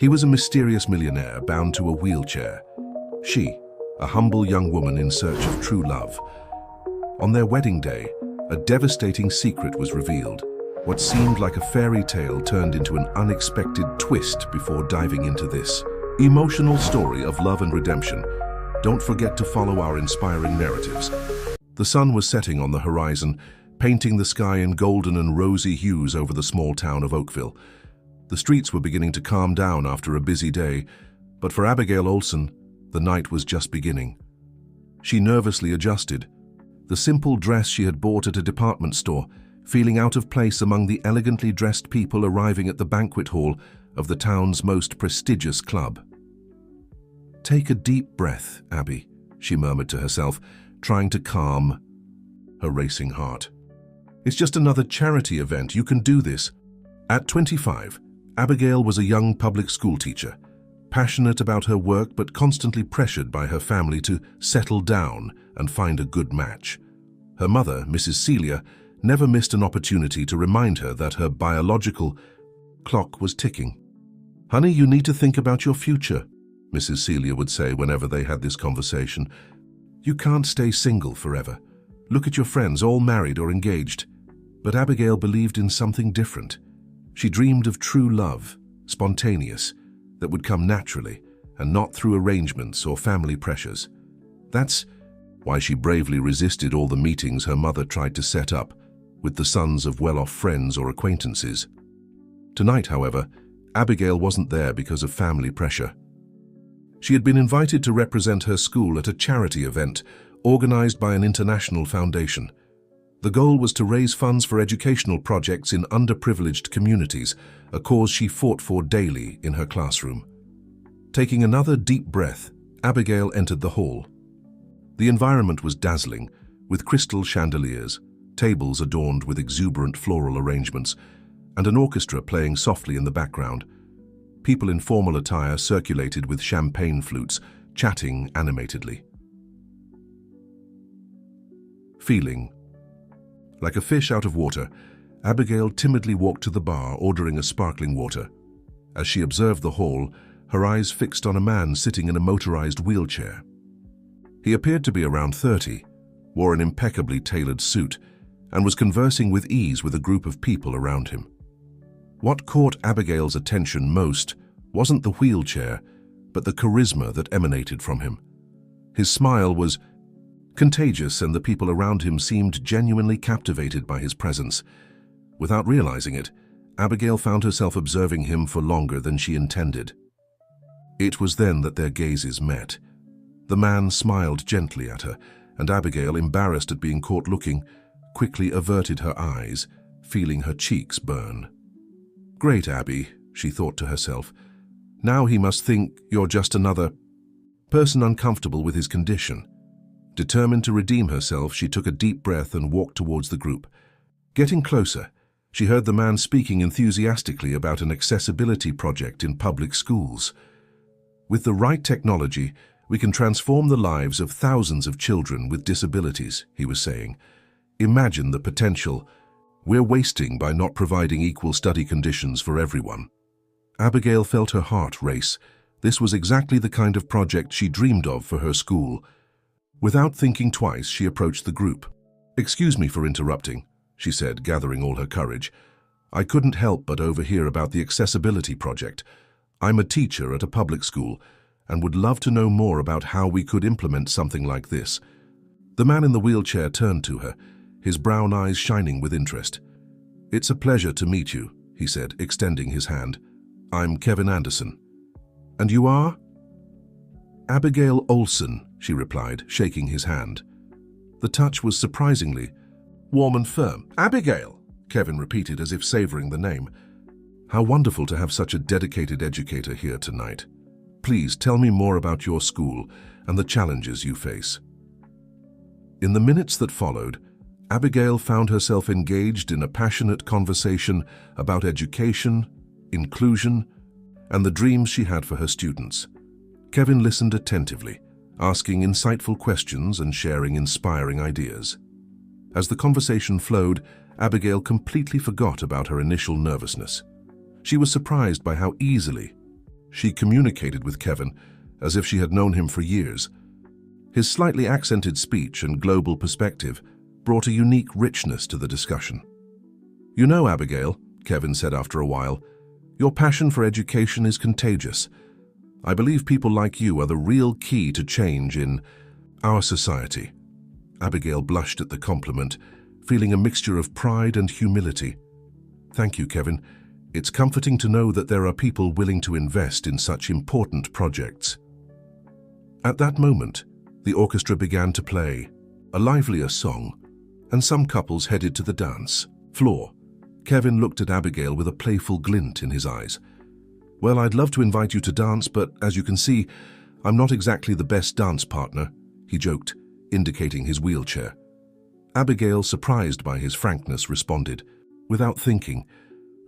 He was a mysterious millionaire bound to a wheelchair. She, a humble young woman in search of true love. On their wedding day, a devastating secret was revealed. What seemed like a fairy tale turned into an unexpected twist before diving into this emotional story of love and redemption. Don't forget to follow our inspiring narratives. The sun was setting on the horizon, painting the sky in golden and rosy hues over the small town of Oakville. The streets were beginning to calm down after a busy day, but for Abigail Olson, the night was just beginning. She nervously adjusted. The simple dress she had bought at a department store, feeling out of place among the elegantly dressed people arriving at the banquet hall of the town's most prestigious club. "Take a deep breath, Abby," she murmured to herself, trying to calm her racing heart. "It's just another charity event. You can do this." At 25, Abigail was a young public school teacher, passionate about her work but constantly pressured by her family to settle down and find a good match. Her mother, Mrs. Celia, never missed an opportunity to remind her that her biological clock was ticking. "Honey, you need to think about your future," Mrs. Celia would say whenever they had this conversation. "You can't stay single forever. Look at your friends, all married or engaged." But Abigail believed in something different. She dreamed of true love, spontaneous, that would come naturally and not through arrangements or family pressures. That's why she bravely resisted all the meetings her mother tried to set up with the sons of well-off friends or acquaintances. Tonight, however, Abigail wasn't there because of family pressure. She had been invited to represent her school at a charity event organized by an international foundation. The goal was to raise funds for educational projects in underprivileged communities, a cause she fought for daily in her classroom. Taking another deep breath, Abigail entered the hall. The environment was dazzling, with crystal chandeliers, tables adorned with exuberant floral arrangements, and an orchestra playing softly in the background. People in formal attire circulated with champagne flutes, chatting animatedly. Feeling like a fish out of water, Abigail timidly walked to the bar, ordering a sparkling water. As she observed the hall, her eyes fixed on a man sitting in a motorized wheelchair. He appeared to be around 30, wore an impeccably tailored suit, and was conversing with ease with a group of people around him. What caught Abigail's attention most wasn't the wheelchair, but the charisma that emanated from him. His smile was contagious, and the people around him seemed genuinely captivated by his presence. Without realizing it, Abigail found herself observing him for longer than she intended. It was then that their gazes met. The man smiled gently at her, and Abigail, embarrassed at being caught looking, quickly averted her eyes, feeling her cheeks burn. "Great, Abby," she thought to herself. "Now he must think you're just another person uncomfortable with his condition." Determined to redeem herself, she took a deep breath and walked towards the group. Getting closer, she heard the man speaking enthusiastically about an accessibility project in public schools. "With the right technology, we can transform the lives of thousands of children with disabilities," he was saying. "Imagine the potential we're wasting by not providing equal study conditions for everyone." Abigail felt her heart race. This was exactly the kind of project she dreamed of for her school. Without thinking twice, she approached the group. "Excuse me for interrupting," she said, gathering all her courage. "I couldn't help but overhear about the accessibility project. I'm a teacher at a public school and would love to know more about how we could implement something like this." The man in the wheelchair turned to her, his brown eyes shining with interest. "It's a pleasure to meet you," he said, extending his hand. "I'm Kevin Anderson." "And you are?" "Abigail Olson," she replied, shaking his hand. The touch was surprisingly warm and firm. "Abigail," Kevin repeated as if savoring the name. "How wonderful to have such a dedicated educator here tonight. Please tell me more about your school and the challenges you face." In the minutes that followed, Abigail found herself engaged in a passionate conversation about education, inclusion, and the dreams she had for her students. Kevin listened attentively, asking insightful questions and sharing inspiring ideas. As the conversation flowed, Abigail completely forgot about her initial nervousness. She was surprised by how easily She communicated with Kevin as if she had known him for years. His slightly accented speech and global perspective brought a unique richness to the discussion. "You know, Abigail," Kevin said after a while, "your passion for education is contagious. I believe people like you are the real key to change in our society." Abigail blushed at the compliment, feeling a mixture of pride and humility. "Thank you, Kevin. It's comforting to know that there are people willing to invest in such important projects." At that moment, the orchestra began to play a livelier song, and some couples headed to the dance floor. Kevin looked at Abigail with a playful glint in his eyes. "Well, I'd love to invite you to dance, but as you can see, I'm not exactly the best dance partner," he joked, indicating his wheelchair. Abigail, surprised by his frankness, responded, without thinking,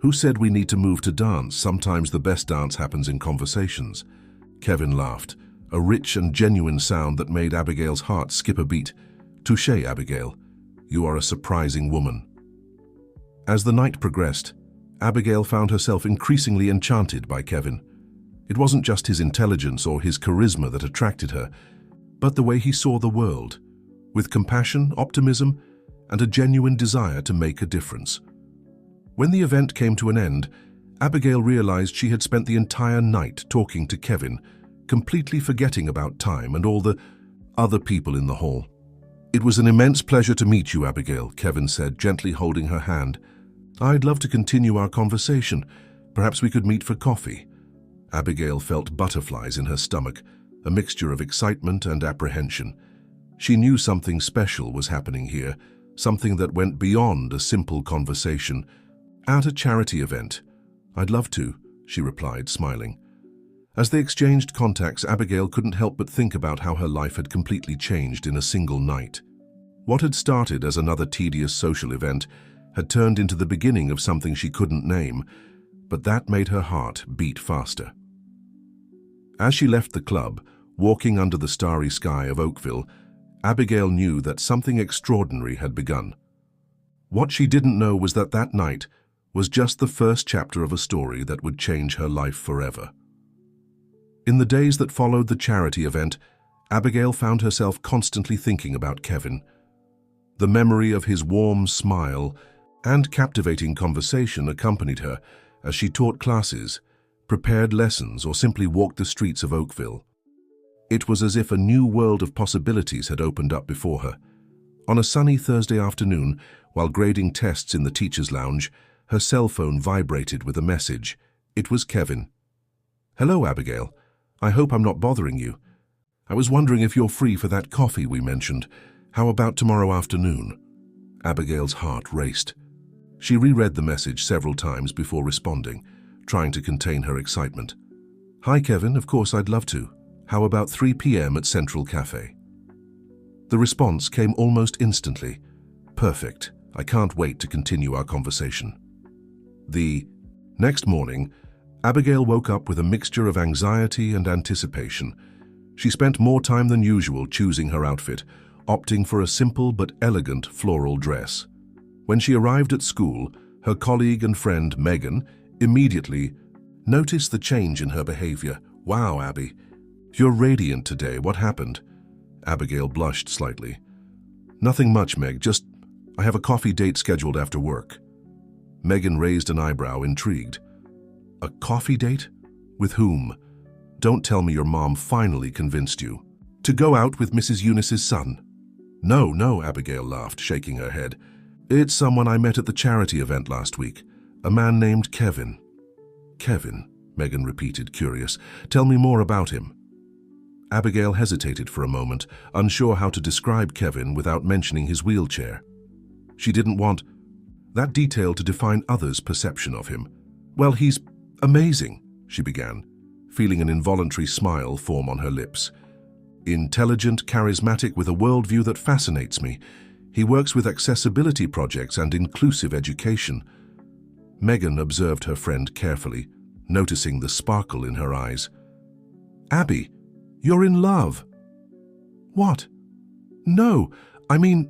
"Who said we need to move to dance? Sometimes the best dance happens in conversations." Kevin laughed, a rich and genuine sound that made Abigail's heart skip a beat. "Touché, Abigail. You are a surprising woman." As the night progressed, Abigail found herself increasingly enchanted by Kevin. It wasn't just his intelligence or his charisma that attracted her, but the way he saw the world, with compassion, optimism, and a genuine desire to make a difference. When the event came to an end, Abigail realized she had spent the entire night talking to Kevin, completely forgetting about time and all the other people in the hall. "It was an immense pleasure to meet you, Abigail," Kevin said, gently holding her hand. "I'd love to continue our conversation. Perhaps we could meet for coffee." Abigail felt butterflies in her stomach, a mixture of excitement and apprehension. She knew something special was happening here, something that went beyond a simple conversation. "At a charity event. I'd love to," she replied, smiling. As they exchanged contacts, Abigail couldn't help but think about how her life had completely changed in a single night. What had started as another tedious social event had turned into the beginning of something she couldn't name, but that made her heart beat faster. As she left the club, walking under the starry sky of Oakville, Abigail knew that something extraordinary had begun. What she didn't know was that that night was just the first chapter of a story that would change her life forever. In the days that followed the charity event, Abigail found herself constantly thinking about Kevin. The memory of his warm smile and captivating conversation accompanied her as she taught classes, prepared lessons, or simply walked the streets of Oakville. It was as if a new world of possibilities had opened up before her. On a sunny Thursday afternoon, while grading tests in the teacher's lounge, her cell phone vibrated with a message. It was Kevin. "Hello, Abigail. I hope I'm not bothering you. I was wondering if you're free for that coffee we mentioned. How about tomorrow afternoon?" Abigail's heart raced. She reread the message several times before responding, trying to contain her excitement. "Hi, Kevin. Of course I'd love to. How about 3 p.m. at Central Cafe?" The response came almost instantly. "Perfect. I can't wait to continue our conversation." The next morning, Abigail woke up with a mixture of anxiety and anticipation. She spent more time than usual choosing her outfit, opting for a simple but elegant floral dress. When she arrived at school, her colleague and friend Megan immediately noticed the change in her behavior. "Wow, Abby, you're radiant today. What happened?" Abigail blushed slightly. "Nothing much, Meg. Just, I have a coffee date scheduled after work." Megan raised an eyebrow, intrigued. "A coffee date? With whom? Don't tell me your mom finally convinced you." "To go out with Mrs. Eunice's son." No, Abigail laughed, shaking her head. "It's someone I met at the charity event last week. A man named Kevin." "Kevin?" Megan repeated, curious. "Tell me more about him." Abigail hesitated for a moment, unsure how to describe Kevin without mentioning his wheelchair. She didn't want that detail to define others' perception of him. "Well, he's amazing," she began, feeling an involuntary smile form on her lips. "Intelligent, charismatic, with a worldview that fascinates me. He works with accessibility projects and inclusive education." Megan observed her friend carefully, noticing the sparkle in her eyes. "Abby, you're in love." "What? No, I mean..."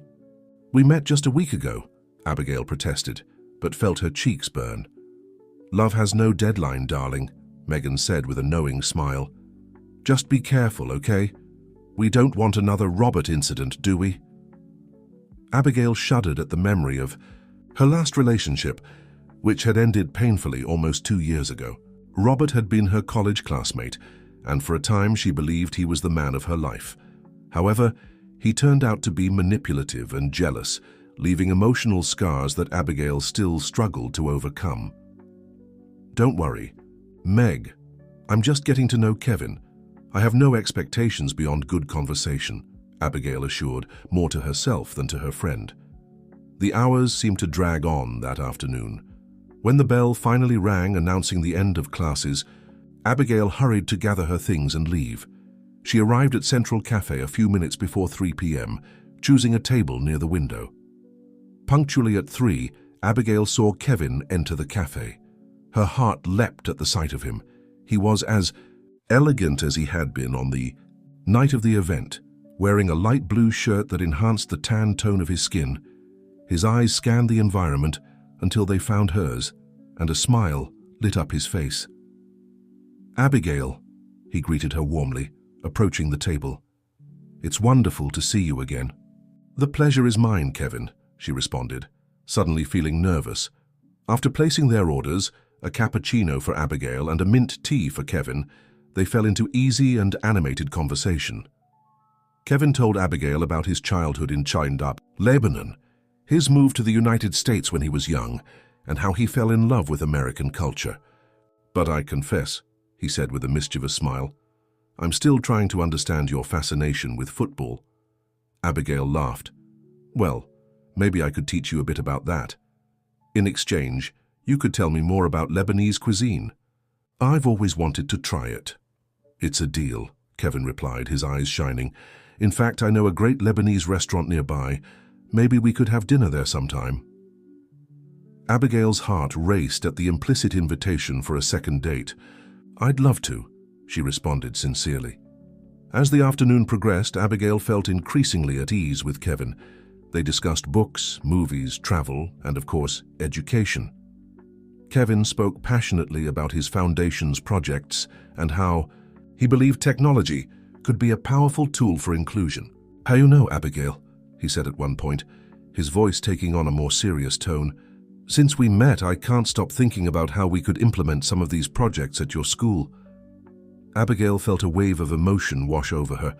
"We met just a week ago," Abigail protested, but felt her cheeks burn. "Love has no deadline, darling. Megan said with a knowing smile. "Just be careful, okay? We don't want another Robert incident, do we?" Abigail shuddered at the memory of her last relationship, which had ended painfully almost 2 years ago. Robert had been her college classmate, and for a time she believed he was the man of her life. However, he turned out to be manipulative and jealous, leaving emotional scars that Abigail still struggled to overcome. "Don't worry. Meg, I'm just getting to know Kevin. I have no expectations beyond good conversation," Abigail assured, more to herself than to her friend. The hours seemed to drag on that afternoon. When the bell finally rang announcing the end of classes, Abigail hurried to gather her things and leave. She arrived at Central Cafe a few minutes before 3 p.m., choosing a table near the window. Punctually at 3, Abigail saw Kevin enter the cafe. Her heart leapt at the sight of him. He was as elegant as he had been on the night of the event, wearing a light blue shirt that enhanced the tan tone of his skin. His eyes scanned the environment until they found hers, and a smile lit up his face. "Abigail," he greeted her warmly, approaching the table. "It's wonderful to see you again." "The pleasure is mine, Kevin," she responded, suddenly feeling nervous. After placing their orders, a cappuccino for Abigail and a mint tea for Kevin, they fell into easy and animated conversation. Kevin told Abigail about his childhood in Chindab, Lebanon, his move to the United States when he was young, and how he fell in love with American culture. "But I confess," he said with a mischievous smile, "I'm still trying to understand your fascination with football." Abigail laughed. "Well, maybe I could teach you a bit about that. In exchange, you could tell me more about Lebanese cuisine. I've always wanted to try it." "It's a deal," Kevin replied, his eyes shining. "In fact, I know a great Lebanese restaurant nearby. Maybe we could have dinner there sometime." Abigail's heart raced at the implicit invitation for a second date. "I'd love to," she responded sincerely. As the afternoon progressed, Abigail felt increasingly at ease with Kevin. They discussed books, movies, travel, and of course, education. Kevin spoke passionately about his foundation's projects and how he believed technology could be a powerful tool for inclusion. "How you know, Abigail?" he said at one point, his voice taking on a more serious tone. "Since we met, I can't stop thinking about how we could implement some of these projects at your school." Abigail felt a wave of emotion wash over her.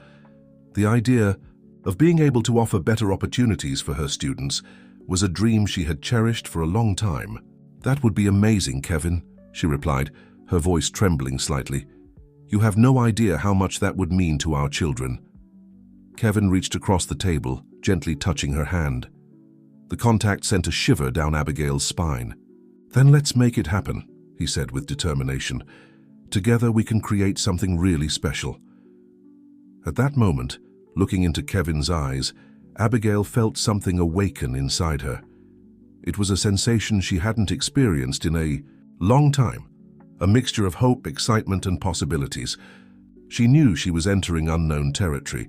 The idea of being able to offer better opportunities for her students was a dream she had cherished for a long time. "That would be amazing, Kevin," she replied, her voice trembling slightly. "You have no idea how much that would mean to our children." Kevin reached across the table, gently touching her hand. The contact sent a shiver down Abigail's spine. "Then let's make it happen," he said with determination. "Together we can create something really special." At that moment, looking into Kevin's eyes, Abigail felt something awaken inside her. It was a sensation she hadn't experienced in a long time, a mixture of hope, excitement, and possibilities. She knew she was entering unknown territory,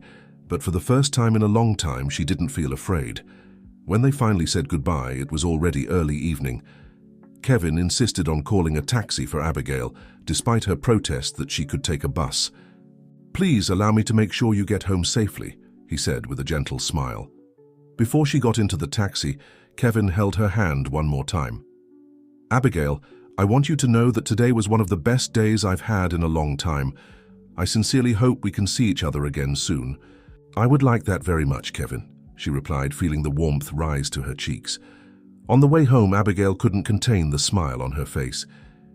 but for the first time in a long time she didn't feel afraid. When they finally said goodbye, it was already early evening. Kevin insisted on calling a taxi for Abigail, despite her protest that she could take a bus. "Please allow me to make sure you get home safely," he said with a gentle smile. Before she got into the taxi, Kevin held her hand one more time. "Abigail, I want you to know that today was one of the best days I've had in a long time. I sincerely hope we can see each other again soon." "I would like that very much, Kevin," she replied, feeling the warmth rise to her cheeks. On the way home, Abigail couldn't contain the smile on her face.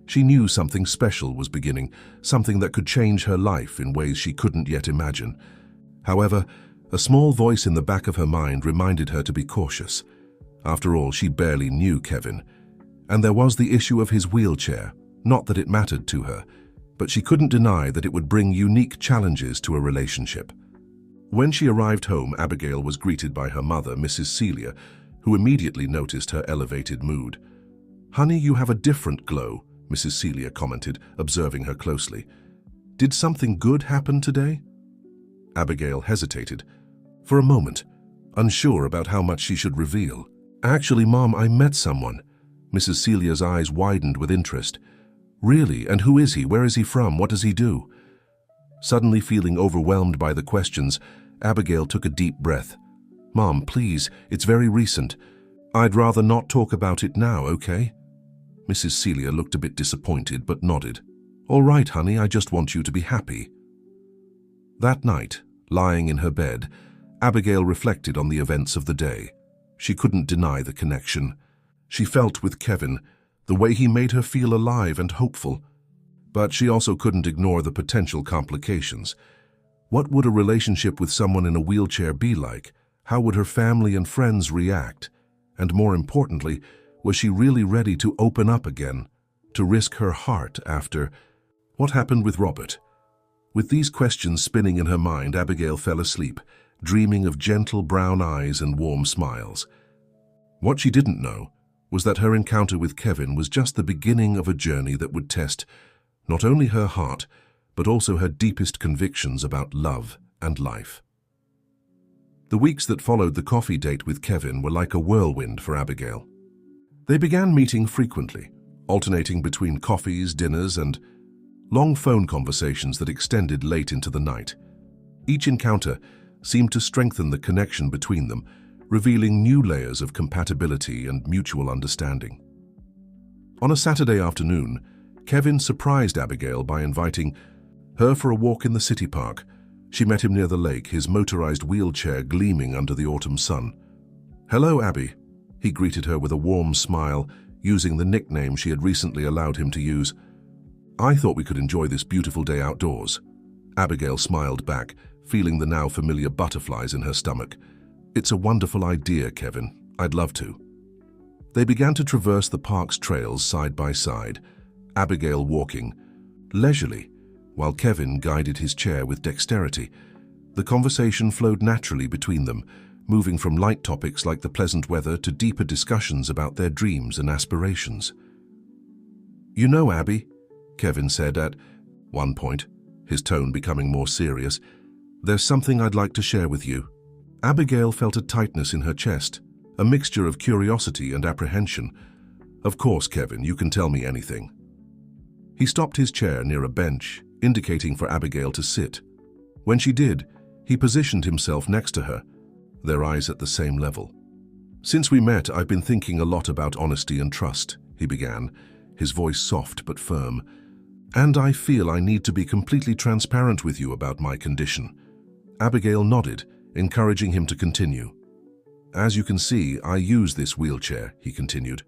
She knew something special was beginning, something that could change her life in ways she couldn't yet imagine. However, a small voice in the back of her mind reminded her to be cautious. After all, she barely knew Kevin. And there was the issue of his wheelchair. Not that it mattered to her, but she couldn't deny that it would bring unique challenges to a relationship. When she arrived home, Abigail was greeted by her mother, Mrs. Celia, who immediately noticed her elevated mood. "Honey, you have a different glow," Mrs. Celia commented, observing her closely. "Did something good happen today?" Abigail hesitated. For a moment, unsure about how much she should reveal. "Actually, Mom, I met someone." Mrs. Celia's eyes widened with interest. Really? And who is he? Where is he from? What does he do? Suddenly feeling overwhelmed by the questions, Abigail took a deep breath. Mom, please, it's very recent. I'd rather not talk about it now, okay? Mrs. Celia looked a bit disappointed but nodded. All right, honey, I just want you to be happy. That night, lying in her bed, Abigail reflected on the events of the day. She couldn't deny the connection. She felt with Kevin, the way he made her feel alive and hopeful. But she also couldn't ignore the potential complications. What would a relationship with someone in a wheelchair be like? How would her family and friends react? And more importantly, was she really ready to open up again, to risk her heart after... What happened with Robert? With these questions spinning in her mind, Abigail fell asleep, dreaming of gentle brown eyes and warm smiles. What she didn't know was that her encounter with Kevin was just the beginning of a journey that would test not only her heart, but also her deepest convictions about love and life. The weeks that followed the coffee date with Kevin were like a whirlwind for Abigail. They began meeting frequently, alternating between coffees, dinners, and long phone conversations that extended late into the night. Each encounter seemed to strengthen the connection between them, revealing new layers of compatibility and mutual understanding. On a Saturday afternoon, Kevin surprised Abigail by inviting her for a walk in the city park. She met him near the lake, his motorized wheelchair gleaming under the autumn sun. "Hello, Abby." He greeted her with a warm smile, using the nickname she had recently allowed him to use. "I thought we could enjoy this beautiful day outdoors." Abigail smiled back, feeling the now familiar butterflies in her stomach. "It's a wonderful idea, Kevin. I'd love to." They began to traverse the park's trails side by side, Abigail walking leisurely, while Kevin guided his chair with dexterity. The conversation flowed naturally between them, moving from light topics like the pleasant weather to deeper discussions about their dreams and aspirations. "You know, Abby," Kevin said at one point, his tone becoming more serious, "there's something I'd like to share with you." Abigail felt a tightness in her chest, a mixture of curiosity and apprehension. "Of course, Kevin, you can tell me anything." He stopped his chair near a bench, indicating for Abigail to sit. When she did, he positioned himself next to her, their eyes at the same level. "Since we met, I've been thinking a lot about honesty and trust," he began, his voice soft but firm. "And I feel I need to be completely transparent with you about my condition." Abigail nodded, encouraging him to continue. "As you can see, I use this wheelchair," he continued.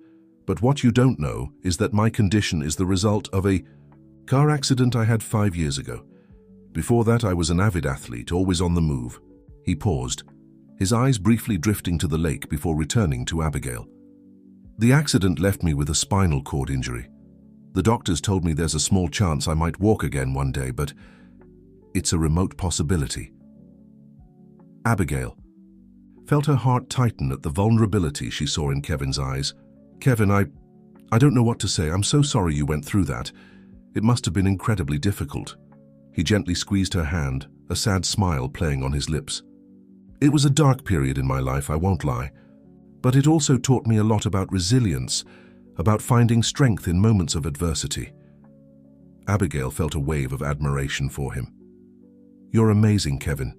"But what you don't know is that my condition is the result of a car accident I had 5 years ago. Before that, I was an avid athlete, always on the move." He paused, his eyes briefly drifting to the lake before returning to Abigail. "The accident left me with a spinal cord injury. The doctors told me there's a small chance I might walk again one day, but it's a remote possibility." Abigail felt her heart tighten at the vulnerability she saw in Kevin's eyes. "Kevin, I don't know what to say. I'm so sorry you went through that. It must have been incredibly difficult." He gently squeezed her hand, a sad smile playing on his lips. "It was a dark period in my life, I won't lie. But it also taught me a lot about resilience, about finding strength in moments of adversity." Abigail felt a wave of admiration for him. "You're amazing, Kevin.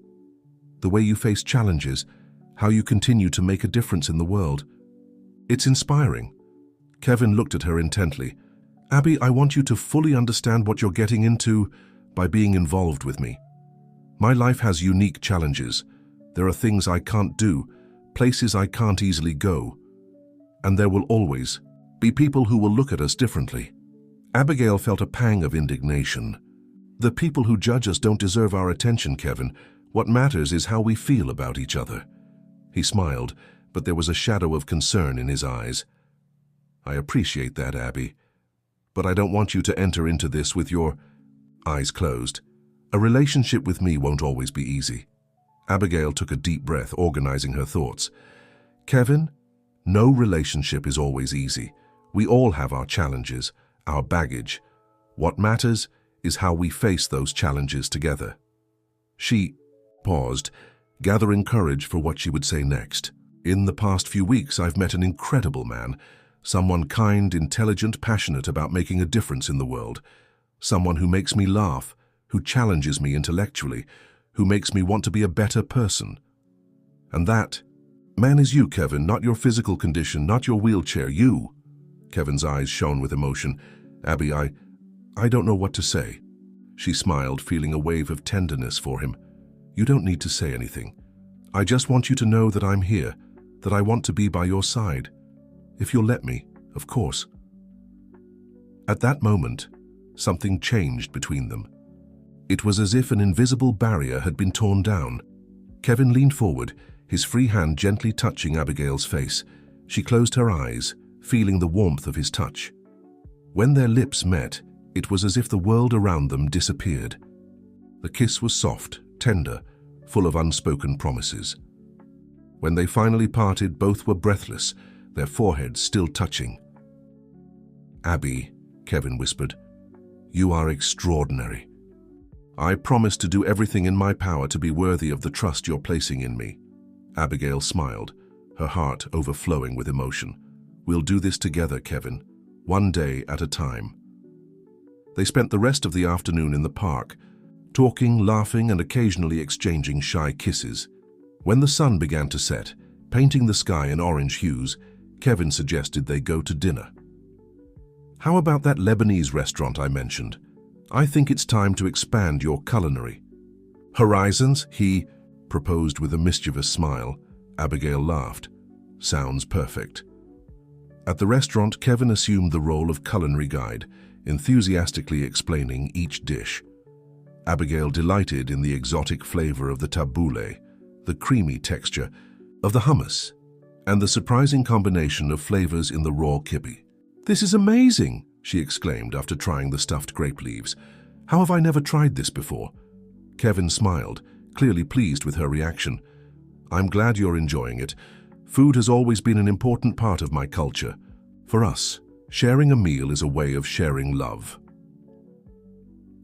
The way you face challenges, how you continue to make a difference in the world. It's inspiring." Kevin looked at her intently. "Abby, I want you to fully understand what you're getting into by being involved with me. My life has unique challenges. There are things I can't do, places I can't easily go. And there will always be people who will look at us differently." Abigail felt a pang of indignation. "The people who judge us don't deserve our attention, Kevin. What matters is how we feel about each other." He smiled, but there was a shadow of concern in his eyes. "I appreciate that, Abby. But I don't want you to enter into this with your eyes closed. A relationship with me won't always be easy." Abigail took a deep breath, organizing her thoughts. "Kevin, no relationship is always easy. We all have our challenges, our baggage. What matters is how we face those challenges together." She paused, gathering courage for what she would say next. "In the past few weeks, I've met an incredible man, Someone kind, intelligent, passionate about making a difference in the world. Someone who makes me laugh, who challenges me intellectually, who makes me want to be a better person. And that man is you, Kevin, not your physical condition, not your wheelchair, you. Kevin's eyes shone with emotion. Abby, I don't know what to say. She smiled, feeling a wave of tenderness for him. You don't need to say anything. I just want you to know that I'm here, that I want to be by your side. If you'll let me, of course. At that moment, something changed between them. It was as if an invisible barrier had been torn down. Kevin leaned forward, his free hand gently touching Abigail's face. She closed her eyes, feeling the warmth of his touch. When their lips met, it was as if the world around them disappeared. The kiss was soft, tender, full of unspoken promises. When they finally parted, both were breathless, their foreheads still touching. Abby, Kevin whispered, you are extraordinary. I promise to do everything in my power to be worthy of the trust you're placing in me. Abigail smiled, her heart overflowing with emotion. We'll do this together, Kevin, one day at a time. They spent the rest of the afternoon in the park, talking, laughing, and occasionally exchanging shy kisses. When the sun began to set, painting the sky in orange hues, Kevin suggested they go to dinner. How about that Lebanese restaurant I mentioned? I think it's time to expand your culinary horizons, he proposed with a mischievous smile. Abigail laughed. Sounds perfect. At the restaurant, Kevin assumed the role of culinary guide, enthusiastically explaining each dish. Abigail delighted in the exotic flavor of the tabbouleh, the creamy texture of the hummus, and the surprising combination of flavors in the raw kibbe. This is amazing, she exclaimed after trying the stuffed grape leaves. How have I never tried this before? Kevin smiled, clearly pleased with her reaction. I'm glad you're enjoying it. Food has always been an important part of my culture. For us, sharing a meal is a way of sharing love.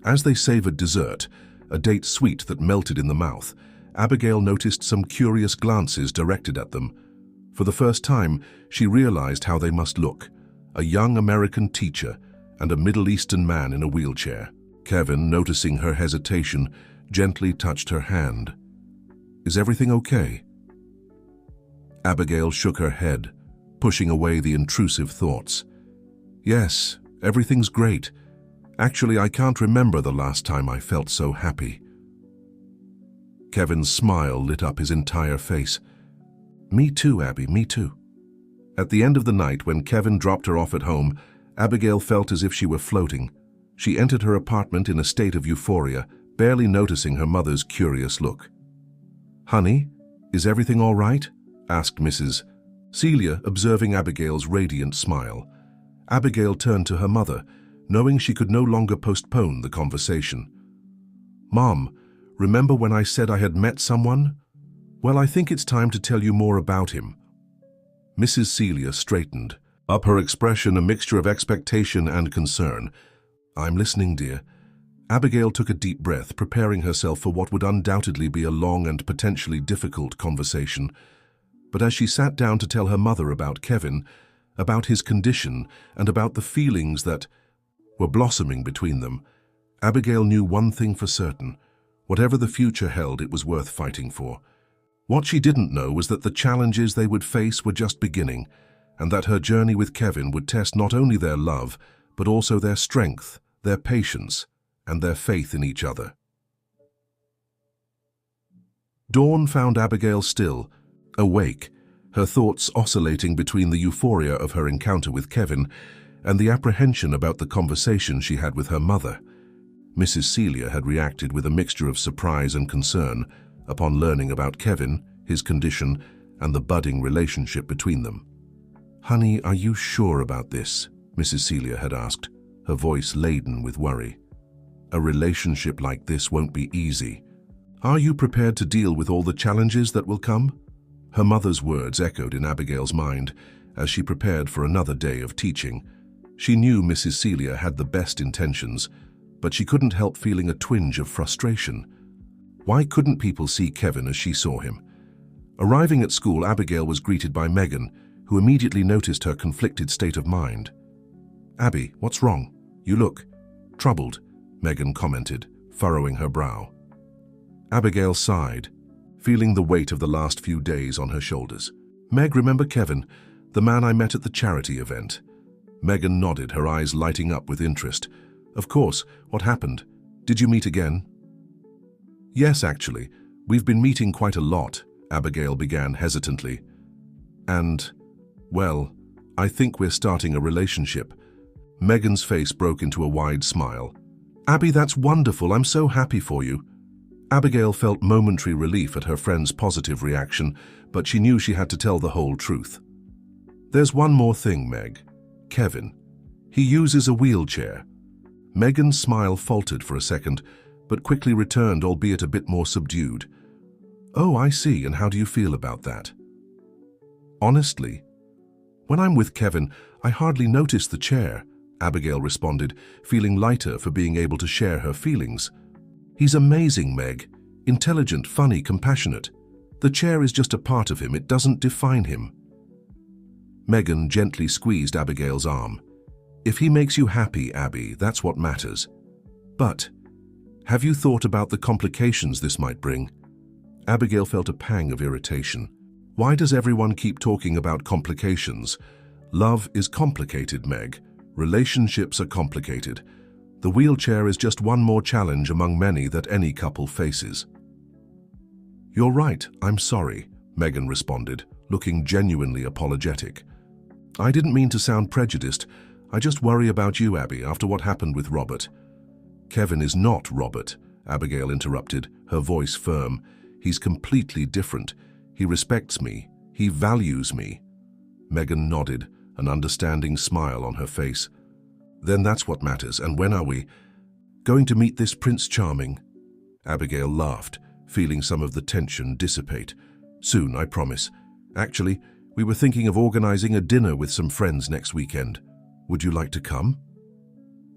As they savored dessert, a date sweet that melted in the mouth, Abigail noticed some curious glances directed at them. For the first time, she realized how they must look: a young American teacher and a Middle Eastern man in a wheelchair. Kevin, noticing her hesitation, gently touched her hand. Is everything okay? Abigail shook her head, pushing away the intrusive thoughts. Yes, everything's great. Actually, I can't remember the last time I felt so happy. Kevin's smile lit up his entire face. Me too, Abby, me too. At the end of the night, when Kevin dropped her off at home, Abigail felt as if she were floating. She entered her apartment in a state of euphoria, barely noticing her mother's curious look. Honey, is everything all right? Asked Mrs. Celia, observing Abigail's radiant smile. Abigail turned to her mother, knowing she could no longer postpone the conversation. Mom, remember when I said I had met someone? Well, I think it's time to tell you more about him. Mrs. Celia straightened up, her expression a mixture of expectation and concern. I'm listening, dear. Abigail took a deep breath, preparing herself for what would undoubtedly be a long and potentially difficult conversation. But as she sat down to tell her mother about Kevin, about his condition, and about the feelings that were blossoming between them, Abigail knew one thing for certain: whatever the future held, it was worth fighting for. What she didn't know was that the challenges they would face were just beginning, and that her journey with Kevin would test not only their love, but also their strength, their patience, and their faith in each other. Dawn found Abigail still, awake, her thoughts oscillating between the euphoria of her encounter with Kevin and the apprehension about the conversation she had with her mother. Mrs. Celia had reacted with a mixture of surprise and concern upon learning about Kevin, his condition, and the budding relationship between them. Honey, are you sure about this? Mrs. Celia had asked, her voice laden with worry. A relationship like this won't be easy. Are you prepared to deal with all the challenges that will come? Her mother's words echoed in Abigail's mind as she prepared for another day of teaching. She knew Mrs. Celia had the best intentions, but she couldn't help feeling a twinge of frustration. Why couldn't people see Kevin as she saw him? Arriving at school, Abigail was greeted by Megan, who immediately noticed her conflicted state of mind. "Abby, what's wrong? You look troubled," Megan commented, furrowing her brow. Abigail sighed, feeling the weight of the last few days on her shoulders. "Meg, remember Kevin, the man I met at the charity event?" Megan nodded, her eyes lighting up with interest. "Of course. What happened? Did you meet again?" "Yes, actually. We've been meeting quite a lot," Abigail began hesitantly. "And, well, I think we're starting a relationship." Megan's face broke into a wide smile. "Abby, that's wonderful. I'm so happy for you." Abigail felt momentary relief at her friend's positive reaction, but she knew she had to tell the whole truth. "There's one more thing, Meg. Kevin. He uses a wheelchair." Megan's smile faltered for a second, but quickly returned, albeit a bit more subdued. "Oh, I see. And how do you feel about that?" "Honestly, when I'm with Kevin, I hardly notice the chair," Abigail responded, feeling lighter for being able to share her feelings. "He's amazing, Meg. Intelligent, funny, compassionate. The chair is just a part of him. It doesn't define him." Megan gently squeezed Abigail's arm. "If he makes you happy, Abby, that's what matters. But have you thought about the complications this might bring?" Abigail felt a pang of irritation. Why does everyone keep talking about complications? Love is complicated, Meg. Relationships are complicated. The wheelchair is just one more challenge among many that any couple faces. "You're right, I'm sorry," Megan responded, looking genuinely apologetic. "I didn't mean to sound prejudiced. I just worry about you, Abby, after what happened with Robert." "Kevin is not Robert," Abigail interrupted, her voice firm. "He's completely different. He respects me. He values me." Megan nodded, an understanding smile on her face. "Then that's what matters. And when are we going to meet this Prince Charming?" Abigail laughed, feeling some of the tension dissipate. "Soon, I promise. Actually, we were thinking of organizing a dinner with some friends next weekend. Would you like to come?"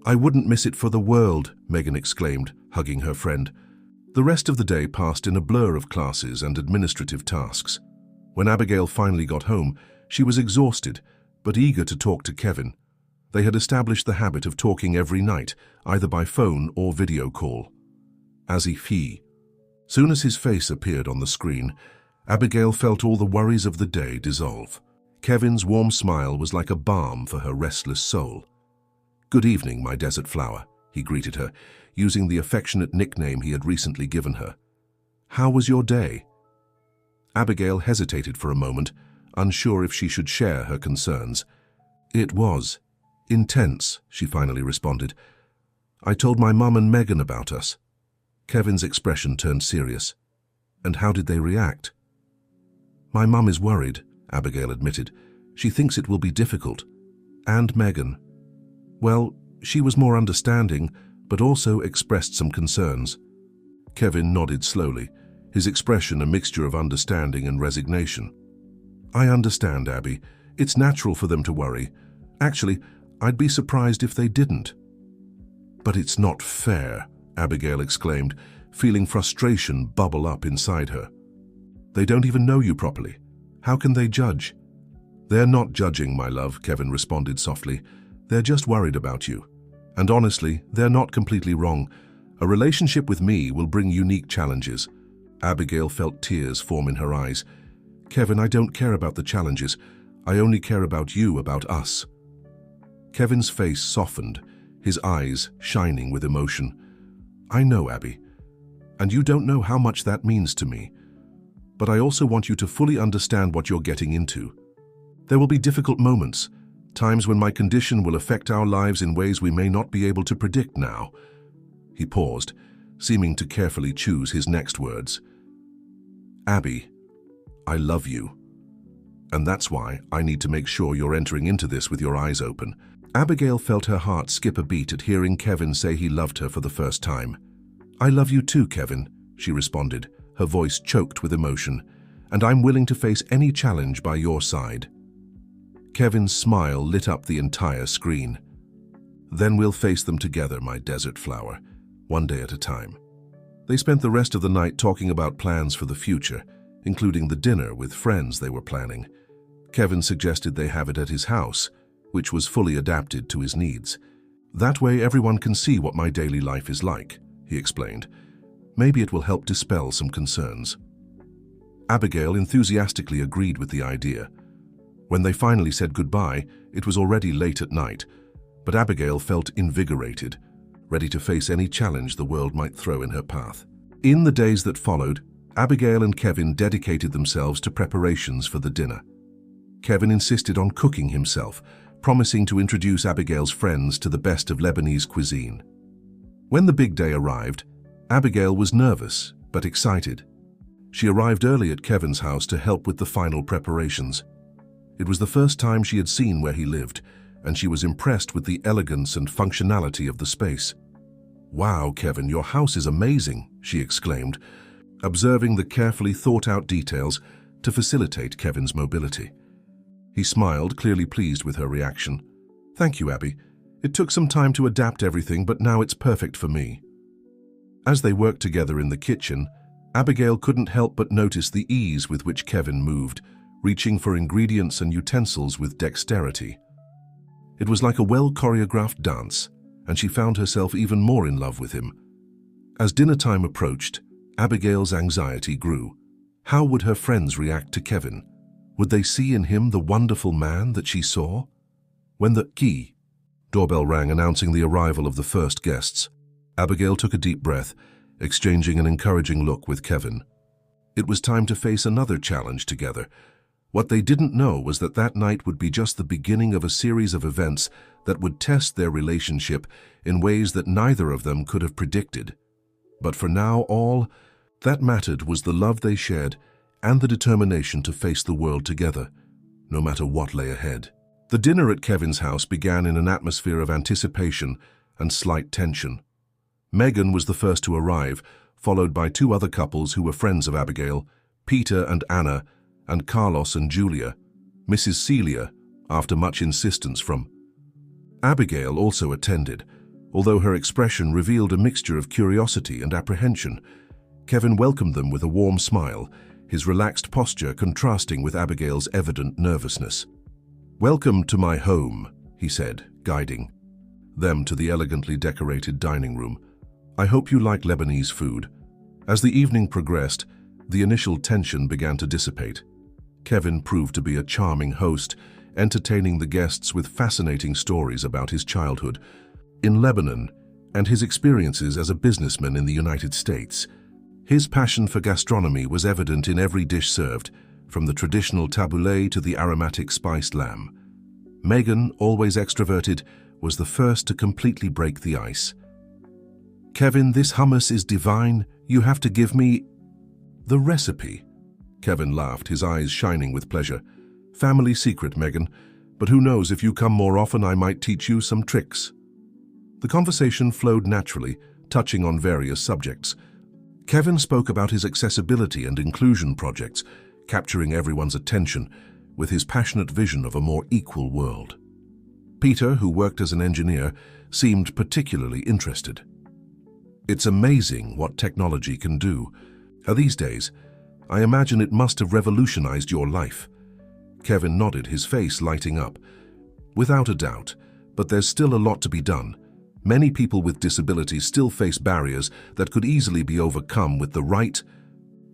"I wouldn't miss it for the world," Megan exclaimed, hugging her friend. The rest of the day passed in a blur of classes and administrative tasks. When Abigail finally got home, she was exhausted, but eager to talk to Kevin. They had established the habit of talking every night, either by phone or video call. As if he. Soon as his face appeared on the screen, Abigail felt all the worries of the day dissolve. Kevin's warm smile was like a balm for her restless soul. "Good evening, my desert flower," he greeted her, using the affectionate nickname he had recently given her. "How was your day?" Abigail hesitated for a moment, unsure if she should share her concerns. "It was intense," she finally responded. "I told my mum and Megan about us." Kevin's expression turned serious. "And how did they react?" "My mum is worried," Abigail admitted. "She thinks it will be difficult. And Megan. Well, she was more understanding, but also expressed some concerns." Kevin nodded slowly, his expression a mixture of understanding and resignation. "I understand, Abby. It's natural for them to worry. Actually, I'd be surprised if they didn't." "But it's not fair," Abigail exclaimed, feeling frustration bubble up inside her. "They don't even know you properly. How can they judge?" "They're not judging, my love," Kevin responded softly. "They're just worried about you. And honestly, they're not completely wrong. A relationship with me will bring unique challenges." Abigail felt tears form in her eyes. "Kevin, I don't care about the challenges. I only care about you, about us." Kevin's face softened, his eyes shining with emotion. "I know, Abby. And you don't know how much that means to me. But I also want you to fully understand what you're getting into. There will be difficult moments, times when my condition will affect our lives in ways we may not be able to predict now." He paused, seeming to carefully choose his next words. "Abby, I love you. And that's why I need to make sure you're entering into this with your eyes open." Abigail felt her heart skip a beat at hearing Kevin say he loved her for the first time. "I love you too, Kevin," she responded, her voice choked with emotion. "And I'm willing to face any challenge by your side." Kevin's smile lit up the entire screen. "Then we'll face them together, my desert flower, one day at a time." They spent the rest of the night talking about plans for the future, including the dinner with friends they were planning. Kevin suggested they have it at his house, which was fully adapted to his needs. "That way everyone can see what my daily life is like," he explained. "Maybe it will help dispel some concerns." Abigail enthusiastically agreed with the idea. When they finally said goodbye, it was already late at night, but Abigail felt invigorated, ready to face any challenge the world might throw in her path. In the days that followed, Abigail and Kevin dedicated themselves to preparations for the dinner. Kevin insisted on cooking himself, promising to introduce Abigail's friends to the best of Lebanese cuisine. When the big day arrived, Abigail was nervous but excited. She arrived early at Kevin's house to help with the final preparations. It was the first time she had seen where he lived, and she was impressed with the elegance and functionality of the space. "Wow, Kevin, your house is amazing," she exclaimed, observing the carefully thought-out details to facilitate Kevin's mobility. He smiled, clearly pleased with her reaction. "Thank you, Abby. It took some time to adapt everything, but now it's perfect for me." As they worked together in the kitchen, Abigail couldn't help but notice the ease with which Kevin moved, reaching for ingredients and utensils with dexterity. It was like a well-choreographed dance, and she found herself even more in love with him. As dinner time approached, Abigail's anxiety grew. How would her friends react to Kevin? Would they see in him the wonderful man that she saw? When the doorbell rang announcing the arrival of the first guests, Abigail took a deep breath, exchanging an encouraging look with Kevin. It was time to face another challenge together. What they didn't know was that that night would be just the beginning of a series of events that would test their relationship in ways that neither of them could have predicted. But for now, all that mattered was the love they shared and the determination to face the world together, no matter what lay ahead. The dinner at Kevin's house began in an atmosphere of anticipation and slight tension. Megan was the first to arrive, followed by two other couples who were friends of Abigail, Peter and Anna, and Carlos and Julia. Mrs. Celia, after much insistence from Abigail, also attended, although her expression revealed a mixture of curiosity and apprehension. Kevin welcomed them with a warm smile, his relaxed posture contrasting with Abigail's evident nervousness. "Welcome to my home," he said, guiding them to the elegantly decorated dining room. "I hope you like Lebanese food." As the evening progressed, the initial tension began to dissipate. Kevin proved to be a charming host, entertaining the guests with fascinating stories about his childhood in Lebanon and his experiences as a businessman in the United States. His passion for gastronomy was evident in every dish served, from the traditional tabbouleh to the aromatic spiced lamb. Megan, always extroverted, was the first to completely break the ice. "Kevin, this hummus is divine. You have to give me the recipe." Kevin laughed, his eyes shining with pleasure. "Family secret, Megan, but who knows, if you come more often I might teach you some tricks." The conversation flowed naturally, touching on various subjects. Kevin spoke about his accessibility and inclusion projects, capturing everyone's attention with his passionate vision of a more equal world. Peter, who worked as an engineer, seemed particularly interested. "It's amazing what technology can do. These days, I imagine it must have revolutionized your life." Kevin nodded, his face lighting up. "Without a doubt, but there's still a lot to be done. Many people with disabilities still face barriers that could easily be overcome with the right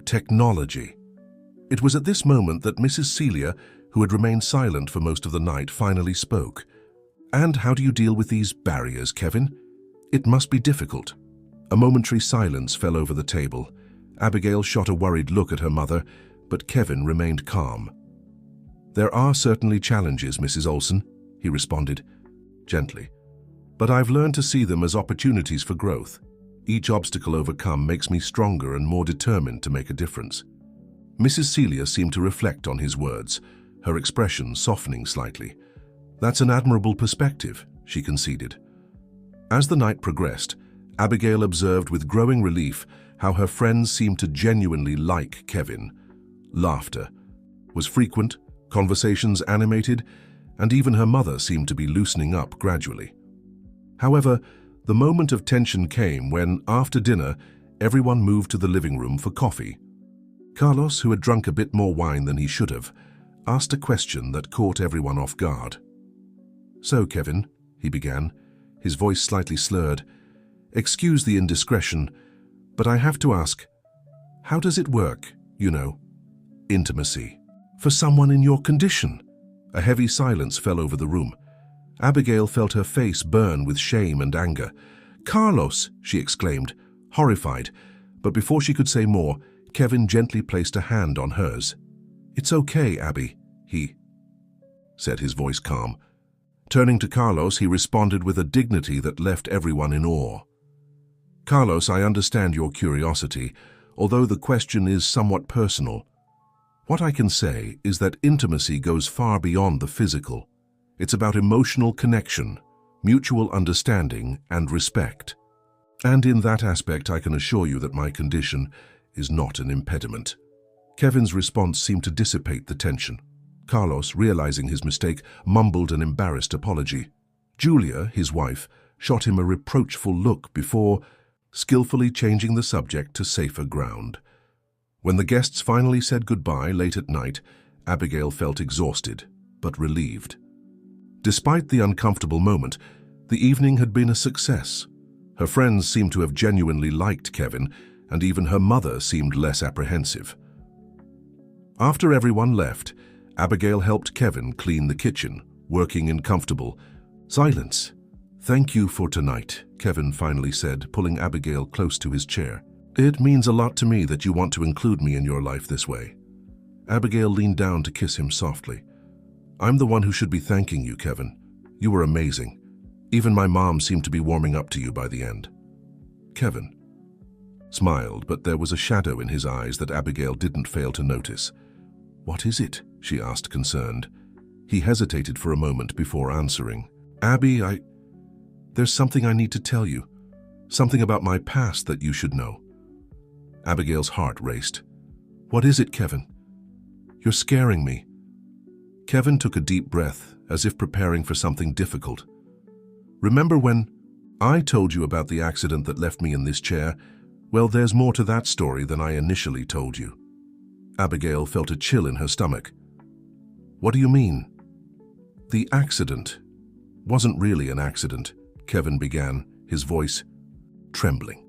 technology." It was at this moment that Mrs. Celia, who had remained silent for most of the night, finally spoke. "And how do you deal with these barriers, Kevin? It must be difficult." A momentary silence fell over the table. Abigail shot a worried look at her mother, but Kevin remained calm. "There are certainly challenges, Mrs. Olson," he responded, gently. "But I've learned to see them as opportunities for growth. Each obstacle overcome makes me stronger and more determined to make a difference." Mrs. Celia seemed to reflect on his words, her expression softening slightly. "That's an admirable perspective," she conceded. As the night progressed, Abigail observed with growing relief how her friends seemed to genuinely like Kevin. Laughter was frequent, conversations animated, and even her mother seemed to be loosening up gradually. However, the moment of tension came when, after dinner, everyone moved to the living room for coffee. Carlos, who had drunk a bit more wine than he should have, asked a question that caught everyone off guard. "So, Kevin," he began, his voice slightly slurred, "excuse the indiscretion, but I have to ask, how does it work, intimacy, for someone in your condition?" A heavy silence fell over the room. Abigail felt her face burn with shame and anger. "Carlos!" she exclaimed, horrified, but before she could say more, Kevin gently placed a hand on hers. "It's okay, Abby," he said, his voice calm. Turning to Carlos, he responded with a dignity that left everyone in awe. "Carlos, I understand your curiosity, although the question is somewhat personal. What I can say is that intimacy goes far beyond the physical. It's about emotional connection, mutual understanding, and respect. And in that aspect, I can assure you that my condition is not an impediment." Kevin's response seemed to dissipate the tension. Carlos, realizing his mistake, mumbled an embarrassed apology. Julia, his wife, shot him a reproachful look before skillfully changing the subject to safer ground. When the guests finally said goodbye late at night, Abigail felt exhausted, but relieved. Despite the uncomfortable moment, the evening had been a success. Her friends seemed to have genuinely liked Kevin, and even her mother seemed less apprehensive. After everyone left, Abigail helped Kevin clean the kitchen, working in comfortable silence. "Thank you for tonight," Kevin finally said, pulling Abigail close to his chair. "It means a lot to me that you want to include me in your life this way." Abigail leaned down to kiss him softly. "I'm the one who should be thanking you, Kevin. You were amazing. Even my mom seemed to be warming up to you by the end." Kevin smiled, but there was a shadow in his eyes that Abigail didn't fail to notice. "What is it?" she asked, concerned. He hesitated for a moment before answering. "Abby, there's something I need to tell you. Something about my past that you should know." Abigail's heart raced. "What is it, Kevin? You're scaring me." Kevin took a deep breath, as if preparing for something difficult. "Remember when I told you about the accident that left me in this chair? Well, there's more to that story than I initially told you." Abigail felt a chill in her stomach. "What do you mean?" "The accident wasn't really an accident," Kevin began, his voice trembling.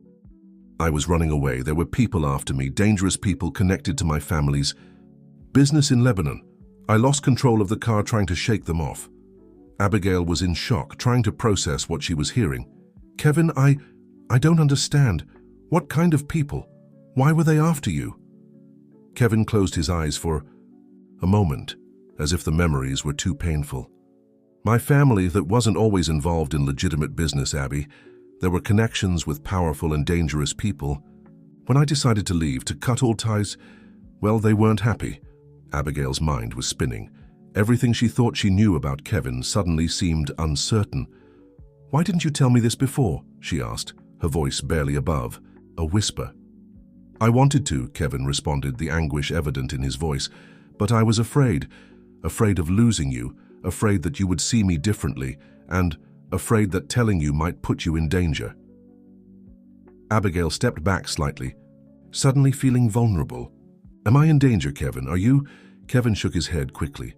"I was running away. There were people after me, dangerous people connected to my family's business in Lebanon. I lost control of the car trying to shake them off." Abigail was in shock, trying to process what she was hearing. "Kevin, I don't understand. What kind of people? Why were they after you?" Kevin closed his eyes for a moment, as if the memories were too painful. "My family that wasn't always involved in legitimate business, Abby. There were connections with powerful and dangerous people. When I decided to leave, to cut all ties, well, they weren't happy." Abigail's mind was spinning. Everything she thought she knew about Kevin suddenly seemed uncertain. "Why didn't you tell me this before?" she asked, her voice barely above a whisper. "I wanted to," Kevin responded, the anguish evident in his voice, "but I was afraid of losing you, afraid that you would see me differently, and afraid that telling you might put you in danger." Abigail stepped back slightly, suddenly feeling vulnerable. "Am I in danger, Kevin? Are you?" Kevin shook his head quickly.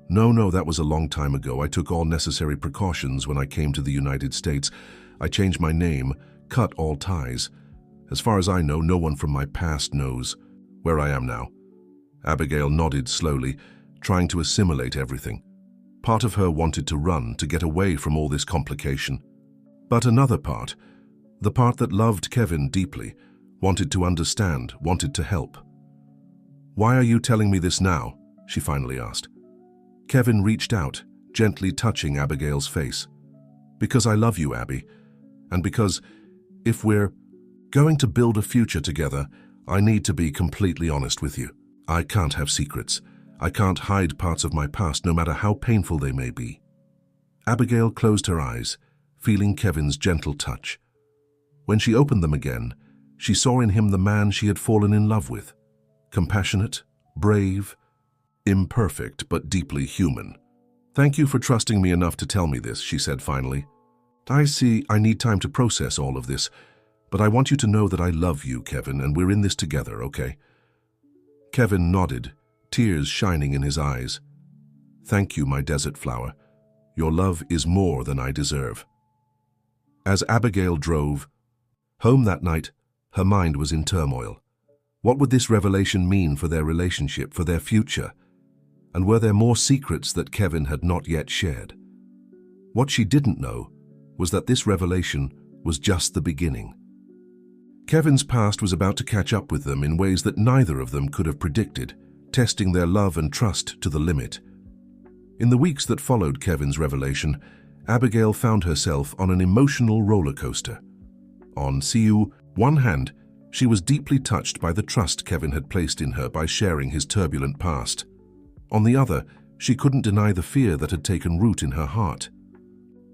No, that was a long time ago. I took all necessary precautions when I came to the United States. I changed my name, cut all ties. As far as I know, no one from my past knows where I am now." Abigail nodded slowly, trying to assimilate everything. Part of her wanted to run, to get away from all this complication. But another part, the part that loved Kevin deeply, wanted to understand, wanted to help. "Why are you telling me this now?" she finally asked. Kevin reached out, gently touching Abigail's face. "Because I love you, Abby, and because if we're going to build a future together, I need to be completely honest with you. I can't have secrets. I can't hide parts of my past, no matter how painful they may be." Abigail closed her eyes, feeling Kevin's gentle touch. When she opened them again, she saw in him the man she had fallen in love with. Compassionate, brave, imperfect, but deeply human. "Thank you for trusting me enough to tell me this," she said finally. "I see I need time to process all of this, but I want you to know that I love you, Kevin, and we're in this together, okay?" Kevin nodded, tears shining in his eyes. "Thank you, my desert flower. Your love is more than I deserve." As Abigail drove home that night, her mind was in turmoil. What would this revelation mean for their relationship, for their future? And were there more secrets that Kevin had not yet shared? What she didn't know was that this revelation was just the beginning. Kevin's past was about to catch up with them in ways that neither of them could have predicted, testing their love and trust to the limit. In the weeks that followed Kevin's revelation, Abigail found herself on an emotional roller coaster. On one hand, she was deeply touched by the trust Kevin had placed in her by sharing his turbulent past. On the other, she couldn't deny the fear that had taken root in her heart.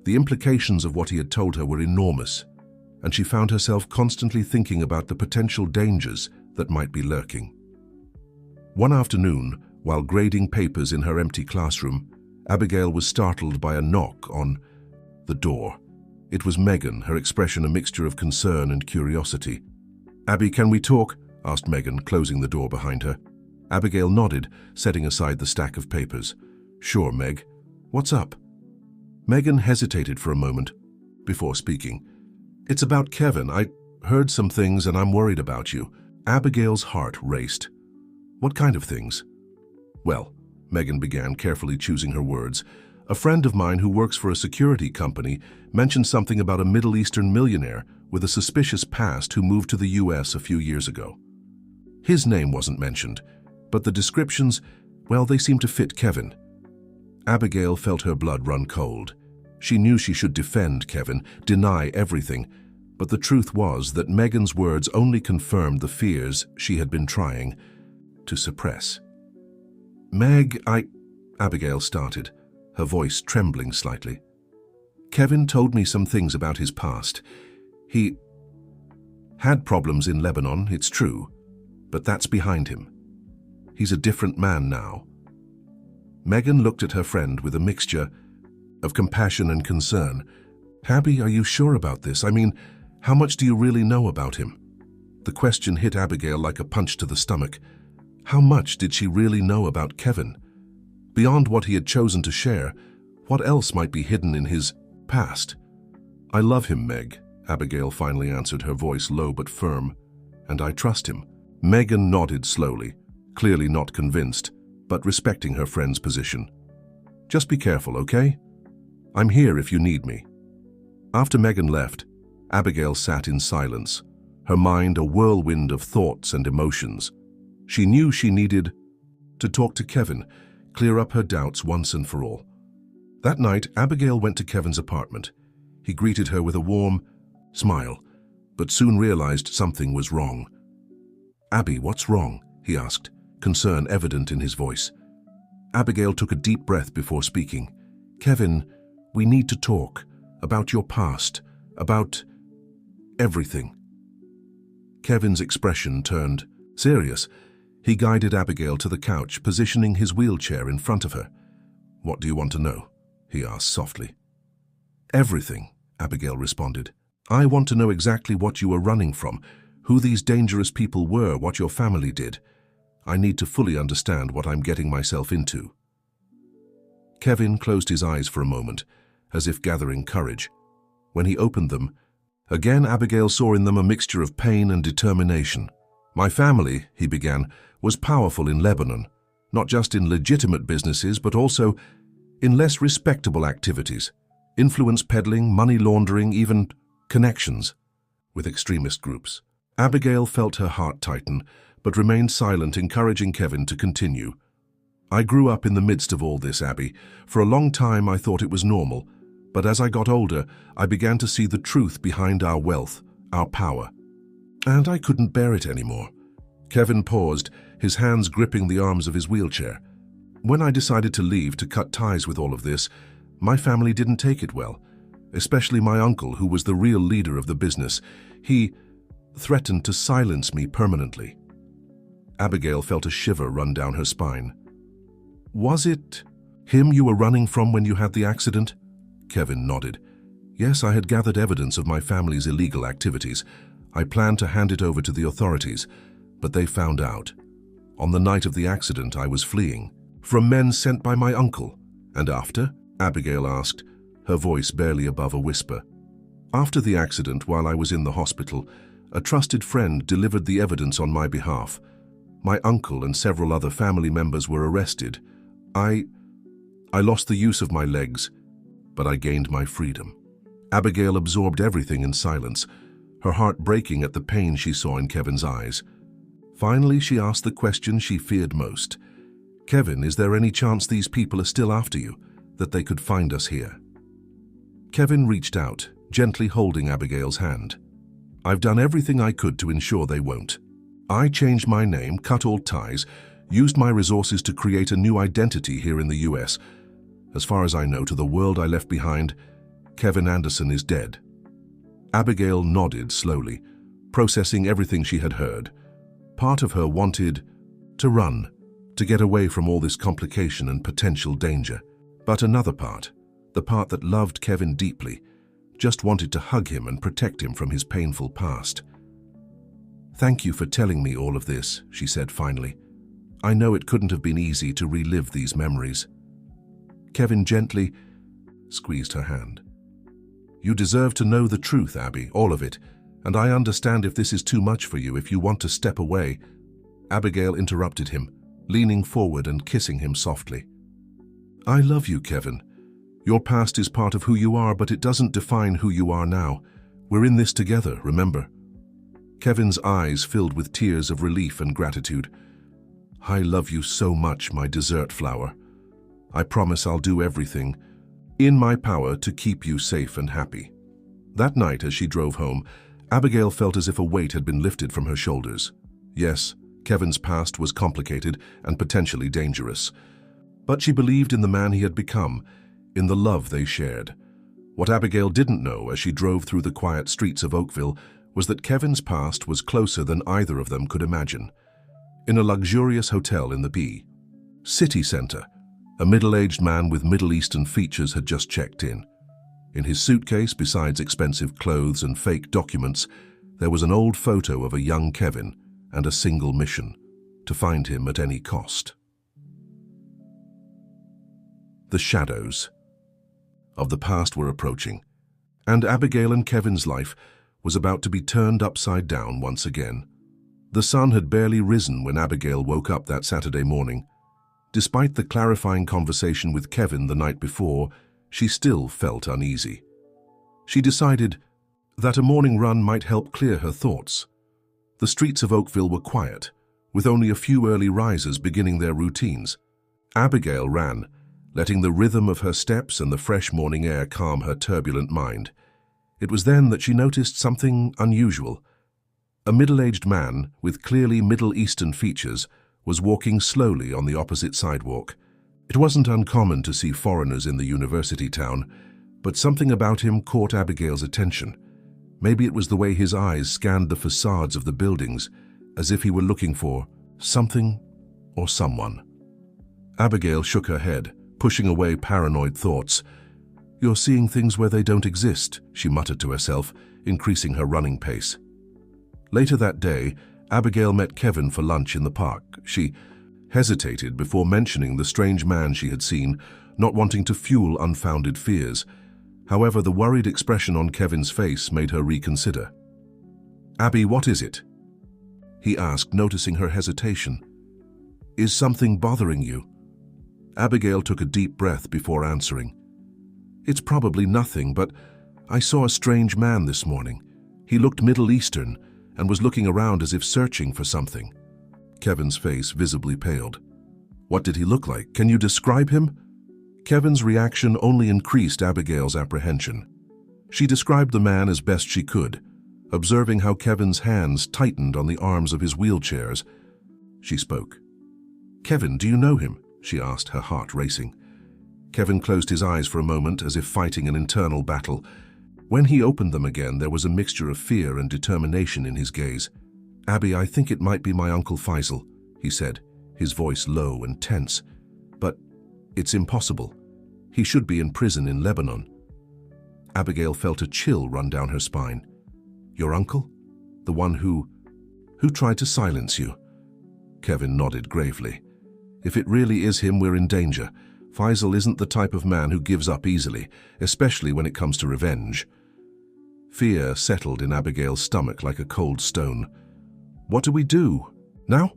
The implications of what he had told her were enormous, and she found herself constantly thinking about the potential dangers that might be lurking. One afternoon, while grading papers in her empty classroom, Abigail was startled by a knock on the door. It was Megan, her expression a mixture of concern and curiosity. "Abby, can we talk?" asked Megan, closing the door behind her. Abigail nodded, setting aside the stack of papers. "Sure, Meg. What's up?" Megan hesitated for a moment before speaking. "It's about Kevin. I heard some things and I'm worried about you." Abigail's heart raced. "What kind of things?" "Well," Megan began, carefully choosing her words, "a friend of mine who works for a security company mentioned something about a Middle Eastern millionaire with a suspicious past who moved to the US a few years ago. His name wasn't mentioned, but the descriptions, well, they seemed to fit Kevin." Abigail felt her blood run cold. She knew she should defend Kevin, deny everything, but the truth was that Megan's words only confirmed the fears she had been trying to suppress. Abigail started, her voice trembling slightly. "Kevin told me some things about his past. He had problems in Lebanon, it's true, but that's behind him. He's a different man now." Megan looked at her friend with a mixture of compassion and concern. "Abby, are you sure about this? I mean, how much do you really know about him?" The question hit Abigail like a punch to the stomach. How much did she really know about Kevin? Beyond what he had chosen to share, what else might be hidden in his past? "I love him, Meg," Abigail finally answered, her voice low but firm. "And I trust him." Megan nodded slowly, clearly not convinced, but respecting her friend's position. "Just be careful, okay? I'm here if you need me." After Megan left, Abigail sat in silence, her mind a whirlwind of thoughts and emotions. She knew she needed to talk to Kevin, clear up her doubts once and for all. That night, Abigail went to Kevin's apartment. He greeted her with a warm smile, but soon realized something was wrong. "Abby, what's wrong?" he asked, concern evident in his voice. Abigail took a deep breath before speaking. "Kevin, we need to talk about your past, about everything." Kevin's expression turned serious. He guided Abigail to the couch, positioning his wheelchair in front of her. "What do you want to know?" he asked softly. "Everything," Abigail responded. "I want to know exactly what you were running from, who these dangerous people were, what your family did. I need to fully understand what I'm getting myself into." Kevin closed his eyes for a moment, as if gathering courage. When he opened them, again Abigail saw in them a mixture of pain and determination. "My family," he began, "was powerful in Lebanon, not just in legitimate businesses, but also in less respectable activities, influence peddling, money laundering, even connections with extremist groups." Abigail felt her heart tighten, but remained silent, encouraging Kevin to continue. "I grew up in the midst of all this, Abby. For a long time I thought it was normal, but as I got older, I began to see the truth behind our wealth, our power. And I couldn't bear it anymore." Kevin paused, his hands gripping the arms of his wheelchair. "When I decided to leave to cut ties with all of this, my family didn't take it well, especially my uncle, who was the real leader of the business. He threatened to silence me permanently." Abigail felt a shiver run down her spine. "Was it him you were running from when you had the accident?" Kevin nodded. "Yes, I had gathered evidence of my family's illegal activities. I planned to hand it over to the authorities, but they found out. On the night of the accident, I was fleeing from men sent by my uncle. And after? Abigail asked, her voice barely above a whisper. After the accident, while I was in the hospital, a trusted friend delivered the evidence on my behalf. My uncle and several other family members were arrested. I lost the use of my legs, but I gained my freedom. Abigail absorbed everything in silence, her heart breaking at the pain she saw in Kevin's eyes. Finally, she asked the question she feared most. Kevin, is there any chance these people are still after you, that they could find us here? Kevin reached out, gently holding Abigail's hand. I've done everything I could to ensure they won't. I changed my name, cut all ties, used my resources to create a new identity here in the US. As far as I know, to the world I left behind, Kevin Anderson is dead. Abigail nodded slowly, processing everything she had heard. Part of her wanted to run, to get away from all this complication and potential danger. But another part, the part that loved Kevin deeply, just wanted to hug him and protect him from his painful past. Thank you for telling me all of this, she said finally. I know it couldn't have been easy to relive these memories. Kevin gently squeezed her hand. You deserve to know the truth, Abby, all of it, and I understand if this is too much for you, if you want to step away. Abigail interrupted him, leaning forward and kissing him softly. I love you, Kevin. Your past is part of who you are, but it doesn't define who you are now. We're in this together, remember? Kevin's eyes filled with tears of relief and gratitude. I love you so much, my dessert flower. I promise I'll do everything in my power to keep you safe and happy. That night, as she drove home, Abigail felt as if a weight had been lifted from her shoulders. Yes, Kevin's past was complicated and potentially dangerous. But she believed in the man he had become, in the love they shared. What Abigail didn't know as she drove through the quiet streets of Oakville was that Kevin's past was closer than either of them could imagine. In a luxurious hotel in the P. City Center, a middle-aged man with Middle Eastern features had just checked in. In his suitcase, besides expensive clothes and fake documents, there was an old photo of a young Kevin and a single mission: to find him at any cost. The shadows of the past were approaching, and Abigail and Kevin's life was about to be turned upside down once again. The sun had barely risen when Abigail woke up that Saturday morning. Despite the clarifying conversation with Kevin the night before, she still felt uneasy. She decided that a morning run might help clear her thoughts. The streets of Oakville were quiet, with only a few early risers beginning their routines. Abigail ran, letting the rhythm of her steps and the fresh morning air calm her turbulent mind. It was then that she noticed something unusual. A middle-aged man with clearly Middle Eastern features was walking slowly on the opposite sidewalk. It wasn't uncommon to see foreigners in the university town, but something about him caught Abigail's attention. Maybe it was the way his eyes scanned the facades of the buildings, as if he were looking for something or someone. Abigail shook her head, pushing away paranoid thoughts. You're seeing things where they don't exist, she muttered to herself, increasing her running pace. Later that day, Abigail met Kevin for lunch in the park. She hesitated before mentioning the strange man she had seen, not wanting to fuel unfounded fears. However, the worried expression on Kevin's face made her reconsider. Abby, what is it? He asked, noticing her hesitation. Is something bothering you? Abigail took a deep breath before answering. It's probably nothing, but I saw a strange man this morning. He looked Middle Eastern and was looking around as if searching for something. Kevin's face visibly paled. What did he look like? Can you describe him? Kevin's reaction only increased Abigail's apprehension. She described the man as best she could, observing how Kevin's hands tightened on the arms of his wheelchairs. She spoke. Kevin, do you know him? She asked, her heart racing. Kevin closed his eyes for a moment as if fighting an internal battle. When he opened them again, there was a mixture of fear and determination in his gaze. Abby, I think it might be my Uncle Faisal, he said, his voice low and tense. But it's impossible. He should be in prison in Lebanon. Abigail felt a chill run down her spine. Your uncle? The one who tried to silence you? Kevin nodded gravely. If it really is him, we're in danger. Faisal isn't the type of man who gives up easily, especially when it comes to revenge. Fear settled in Abigail's stomach like a cold stone. What do we do? Now?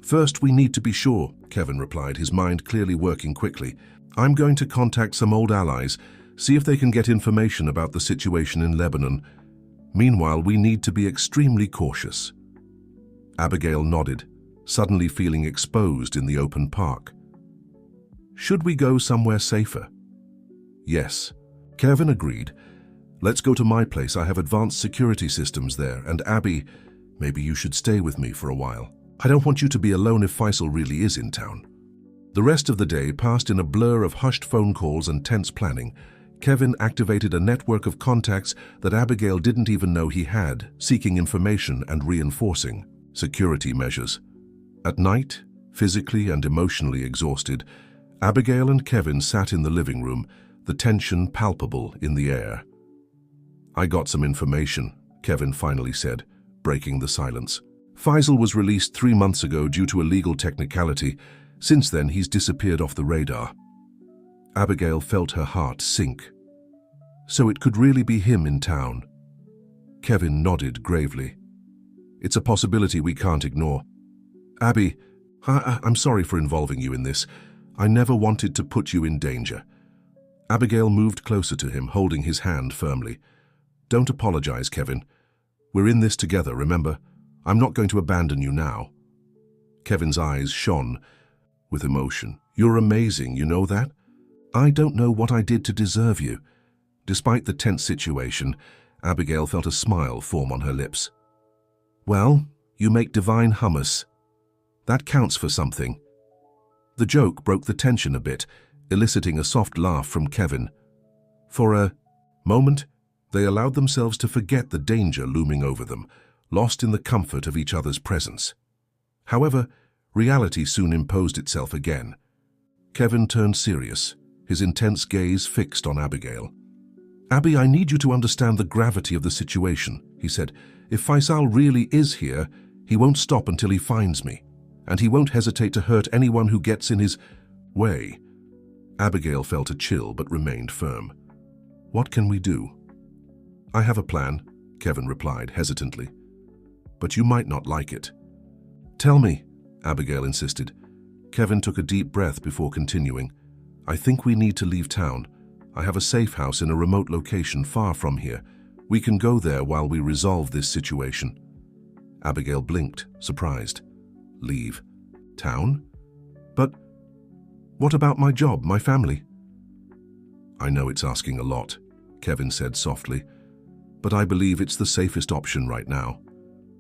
First, we need to be sure, Kevin replied, his mind clearly working quickly. I'm going to contact some old allies, see if they can get information about the situation in Lebanon. Meanwhile, we need to be extremely cautious. Abigail nodded, suddenly feeling exposed in the open park. Should we go somewhere safer? Yes. Kevin agreed. Let's go to my place. I have advanced security systems there. And Abby, maybe you should stay with me for a while. I don't want you to be alone if Faisal really is in town. The rest of the day passed in a blur of hushed phone calls and tense planning. Kevin activated a network of contacts that Abigail didn't even know he had, seeking information and reinforcing security measures. At night, physically and emotionally exhausted, Abigail and Kevin sat in the living room, the tension palpable in the air. I got some information, Kevin finally said, breaking the silence. Faisal was released 3 months ago due to a legal technicality. Since then, he's disappeared off the radar. Abigail felt her heart sink. So it could really be him in town. Kevin nodded gravely. It's a possibility we can't ignore. Abby, I'm sorry for involving you in this. I never wanted to put you in danger. Abigail moved closer to him, holding his hand firmly. Don't apologize, Kevin. We're in this together, remember? I'm not going to abandon you now. Kevin's eyes shone with emotion. You're amazing, you know that? I don't know what I did to deserve you. Despite the tense situation, Abigail felt a smile form on her lips. Well, you make divine hummus. That counts for something. The joke broke the tension a bit, eliciting a soft laugh from Kevin. For a moment, they allowed themselves to forget the danger looming over them, lost in the comfort of each other's presence. However, reality soon imposed itself again. Kevin turned serious, his intense gaze fixed on Abigail. Abby, I need you to understand the gravity of the situation, he said. If Faisal really is here, he won't stop until he finds me, and he won't hesitate to hurt anyone who gets in his way. Abigail felt a chill but remained firm. What can we do? I have a plan, Kevin replied hesitantly. But you might not like it. Tell me, Abigail insisted. Kevin took a deep breath before continuing. I think we need to leave town. I have a safe house in a remote location far from here. We can go there while we resolve this situation. Abigail blinked, surprised. Leave? Town? But what about my job, my family? I know it's asking a lot, Kevin said softly, but I believe it's the safest option right now.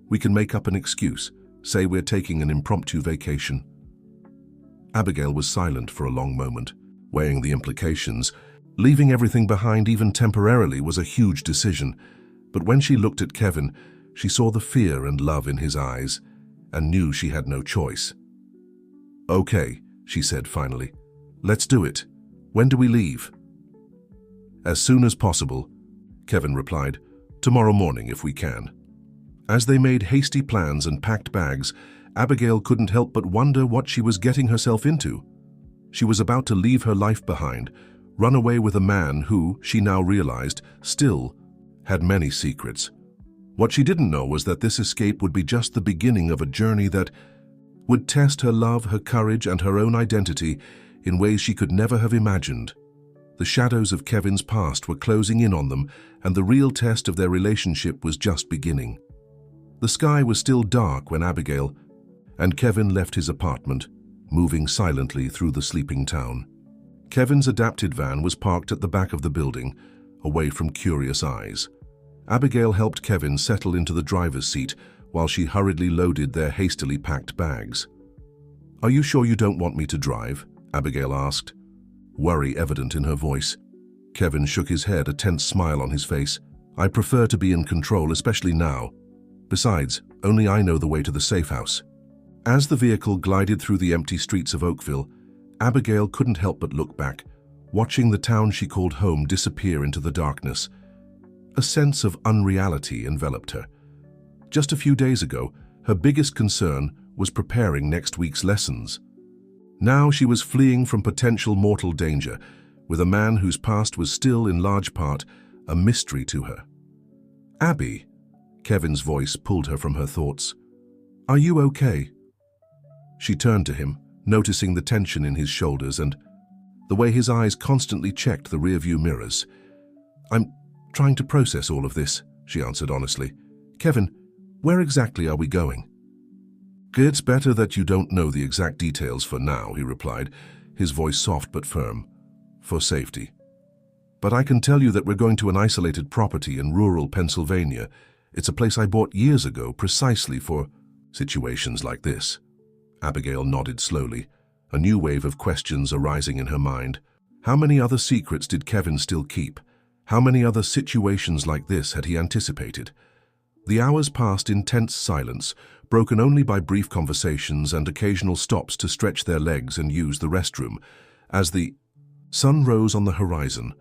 We can make up an excuse, say we're taking an impromptu vacation. Abigail was silent for a long moment, weighing the implications. Leaving everything behind even temporarily was a huge decision, but when she looked at Kevin, she saw the fear and love in his eyes and knew she had no choice. Okay, she said finally. Let's do it. When do we leave? As soon as possible, Kevin replied. Tomorrow morning if we can. As they made hasty plans and packed bags, Abigail couldn't help but wonder what she was getting herself into. She was about to leave her life behind, run away with a man who, she now realized, still had many secrets. What she didn't know was that this escape would be just the beginning of a journey that would test her love, her courage, and her own identity in ways she could never have imagined. The shadows of Kevin's past were closing in on them, and the real test of their relationship was just beginning. The sky was still dark when Abigail and Kevin left his apartment, moving silently through the sleeping town. Kevin's adapted van was parked at the back of the building, away from curious eyes. Abigail helped Kevin settle into the driver's seat while she hurriedly loaded their hastily packed bags. Are you sure you don't want me to drive? Abigail asked, worry evident in her voice. Kevin shook his head, a tense smile on his face. I prefer to be in control, especially now. Besides, only I know the way to the safe house. As the vehicle glided through the empty streets of Oakville, Abigail couldn't help but look back, watching the town she called home disappear into the darkness. A sense of unreality enveloped her. Just a few days ago, her biggest concern was preparing next week's lessons. Now she was fleeing from potential mortal danger with a man whose past was still, in large part, a mystery to her. "Abby," Kevin's voice pulled her from her thoughts. "Are you okay?" She turned to him, noticing the tension in his shoulders and the way his eyes constantly checked the rearview mirrors. "I'm trying to process all of this," she answered honestly. "Kevin, where exactly are we going?" "It's better that you don't know the exact details for now," he replied, his voice soft but firm. "For safety. But I can tell you that we're going to an isolated property in rural Pennsylvania. It's a place I bought years ago precisely for situations like this." Abigail nodded slowly, a new wave of questions arising in her mind. How many other secrets did Kevin still keep? How many other situations like this had he anticipated? The hours passed in tense silence, broken only by brief conversations and occasional stops to stretch their legs and use the restroom. As the sun rose on the horizon,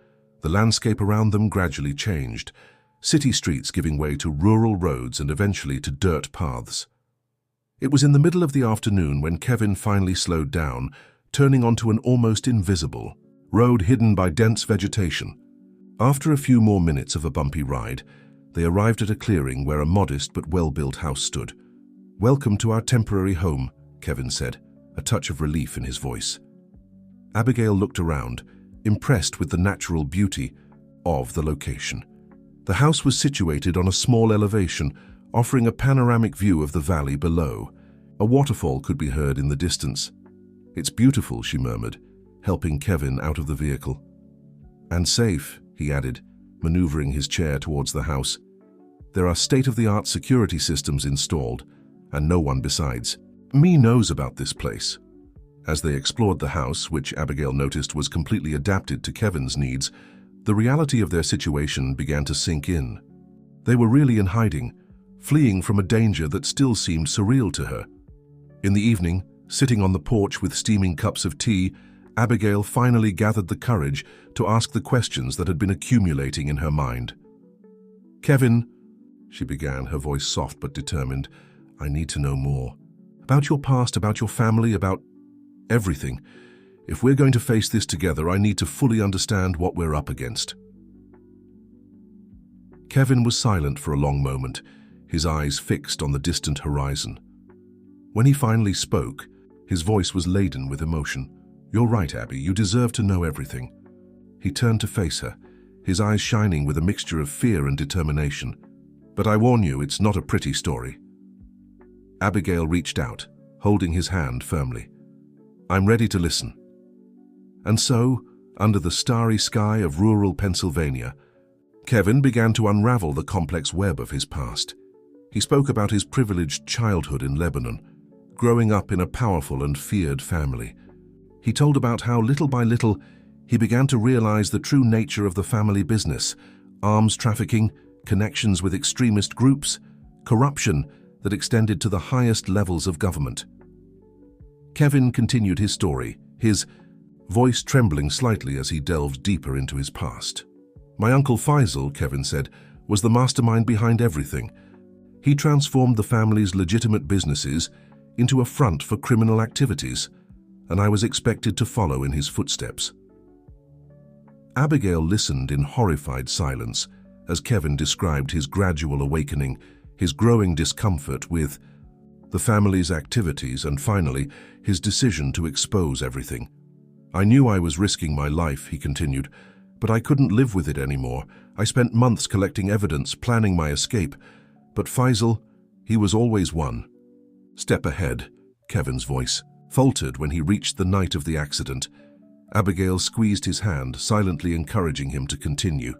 the landscape around them gradually changed, city streets giving way to rural roads and eventually to dirt paths. It was in the middle of the afternoon when Kevin finally slowed down, turning onto an almost invisible road hidden by dense vegetation. After a few more minutes of a bumpy ride, they arrived at a clearing where a modest but well-built house stood. "Welcome to our temporary home," Kevin said, a touch of relief in his voice. Abigail looked around, impressed with the natural beauty of the location. The house was situated on a small elevation, offering a panoramic view of the valley below. A waterfall could be heard in the distance. "It's beautiful," she murmured, helping Kevin out of the vehicle. "And safe," he added, maneuvering his chair towards the house. "There are state-of-the-art security systems installed, and no one besides me knows about this place." As they explored the house, which Abigail noticed was completely adapted to Kevin's needs, the reality of their situation began to sink in. They were really in hiding, fleeing from a danger that still seemed surreal to her. In the evening, sitting on the porch with steaming cups of tea, Abigail finally gathered the courage to ask the questions that had been accumulating in her mind. "Kevin," she began, her voice soft but determined, "I need to know more. About your past, about your family, about everything. If we're going to face this together, I need to fully understand what we're up against." Kevin was silent for a long moment, his eyes fixed on the distant horizon. When he finally spoke, his voice was laden with emotion. "You're right, Abby, you deserve to know everything." He turned to face her, his eyes shining with a mixture of fear and determination. "But I warn you, it's not a pretty story." Abigail reached out, holding his hand firmly. "I'm ready to listen." And so, under the starry sky of rural Pennsylvania, Kevin began to unravel the complex web of his past. He spoke about his privileged childhood in Lebanon, growing up in a powerful and feared family. He told about how, little by little, he began to realize the true nature of the family business: arms trafficking, connections with extremist groups, corruption that extended to the highest levels of government. Kevin continued his story, his voice trembling slightly as he delved deeper into his past. "My uncle Faisal," Kevin said, "was the mastermind behind everything. He transformed the family's legitimate businesses into a front for criminal activities, and I was expected to follow in his footsteps." Abigail listened in horrified silence as Kevin described his gradual awakening, his growing discomfort with the family's activities, and finally, his decision to expose everything. "I knew I was risking my life," he continued, "but I couldn't live with it anymore. I spent months collecting evidence, planning my escape. But Faisal, he was always one step ahead." Kevin's voice faltered when he reached the night of the accident. Abigail squeezed his hand, silently encouraging him to continue.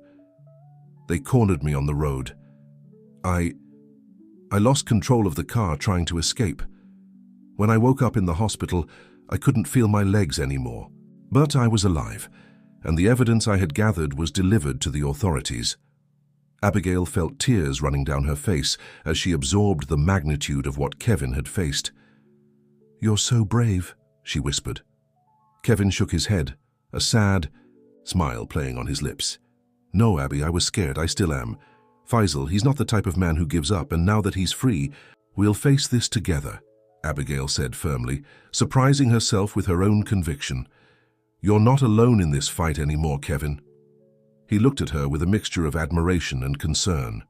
"They cornered me on the road. I lost control of the car trying to escape. When I woke up in the hospital, I couldn't feel my legs anymore. But I was alive, and the evidence I had gathered was delivered to the authorities." Abigail felt tears running down her face as she absorbed the magnitude of what Kevin had faced. "You're so brave," she whispered. Kevin shook his head, a sad smile playing on his lips. "No, Abby, I was scared. I still am. Faisal, he's not the type of man who gives up, and now that he's free, we'll face this together." Abigail said firmly, surprising herself with her own conviction. "You're not alone in this fight anymore, Kevin." He looked at her with a mixture of admiration and concern.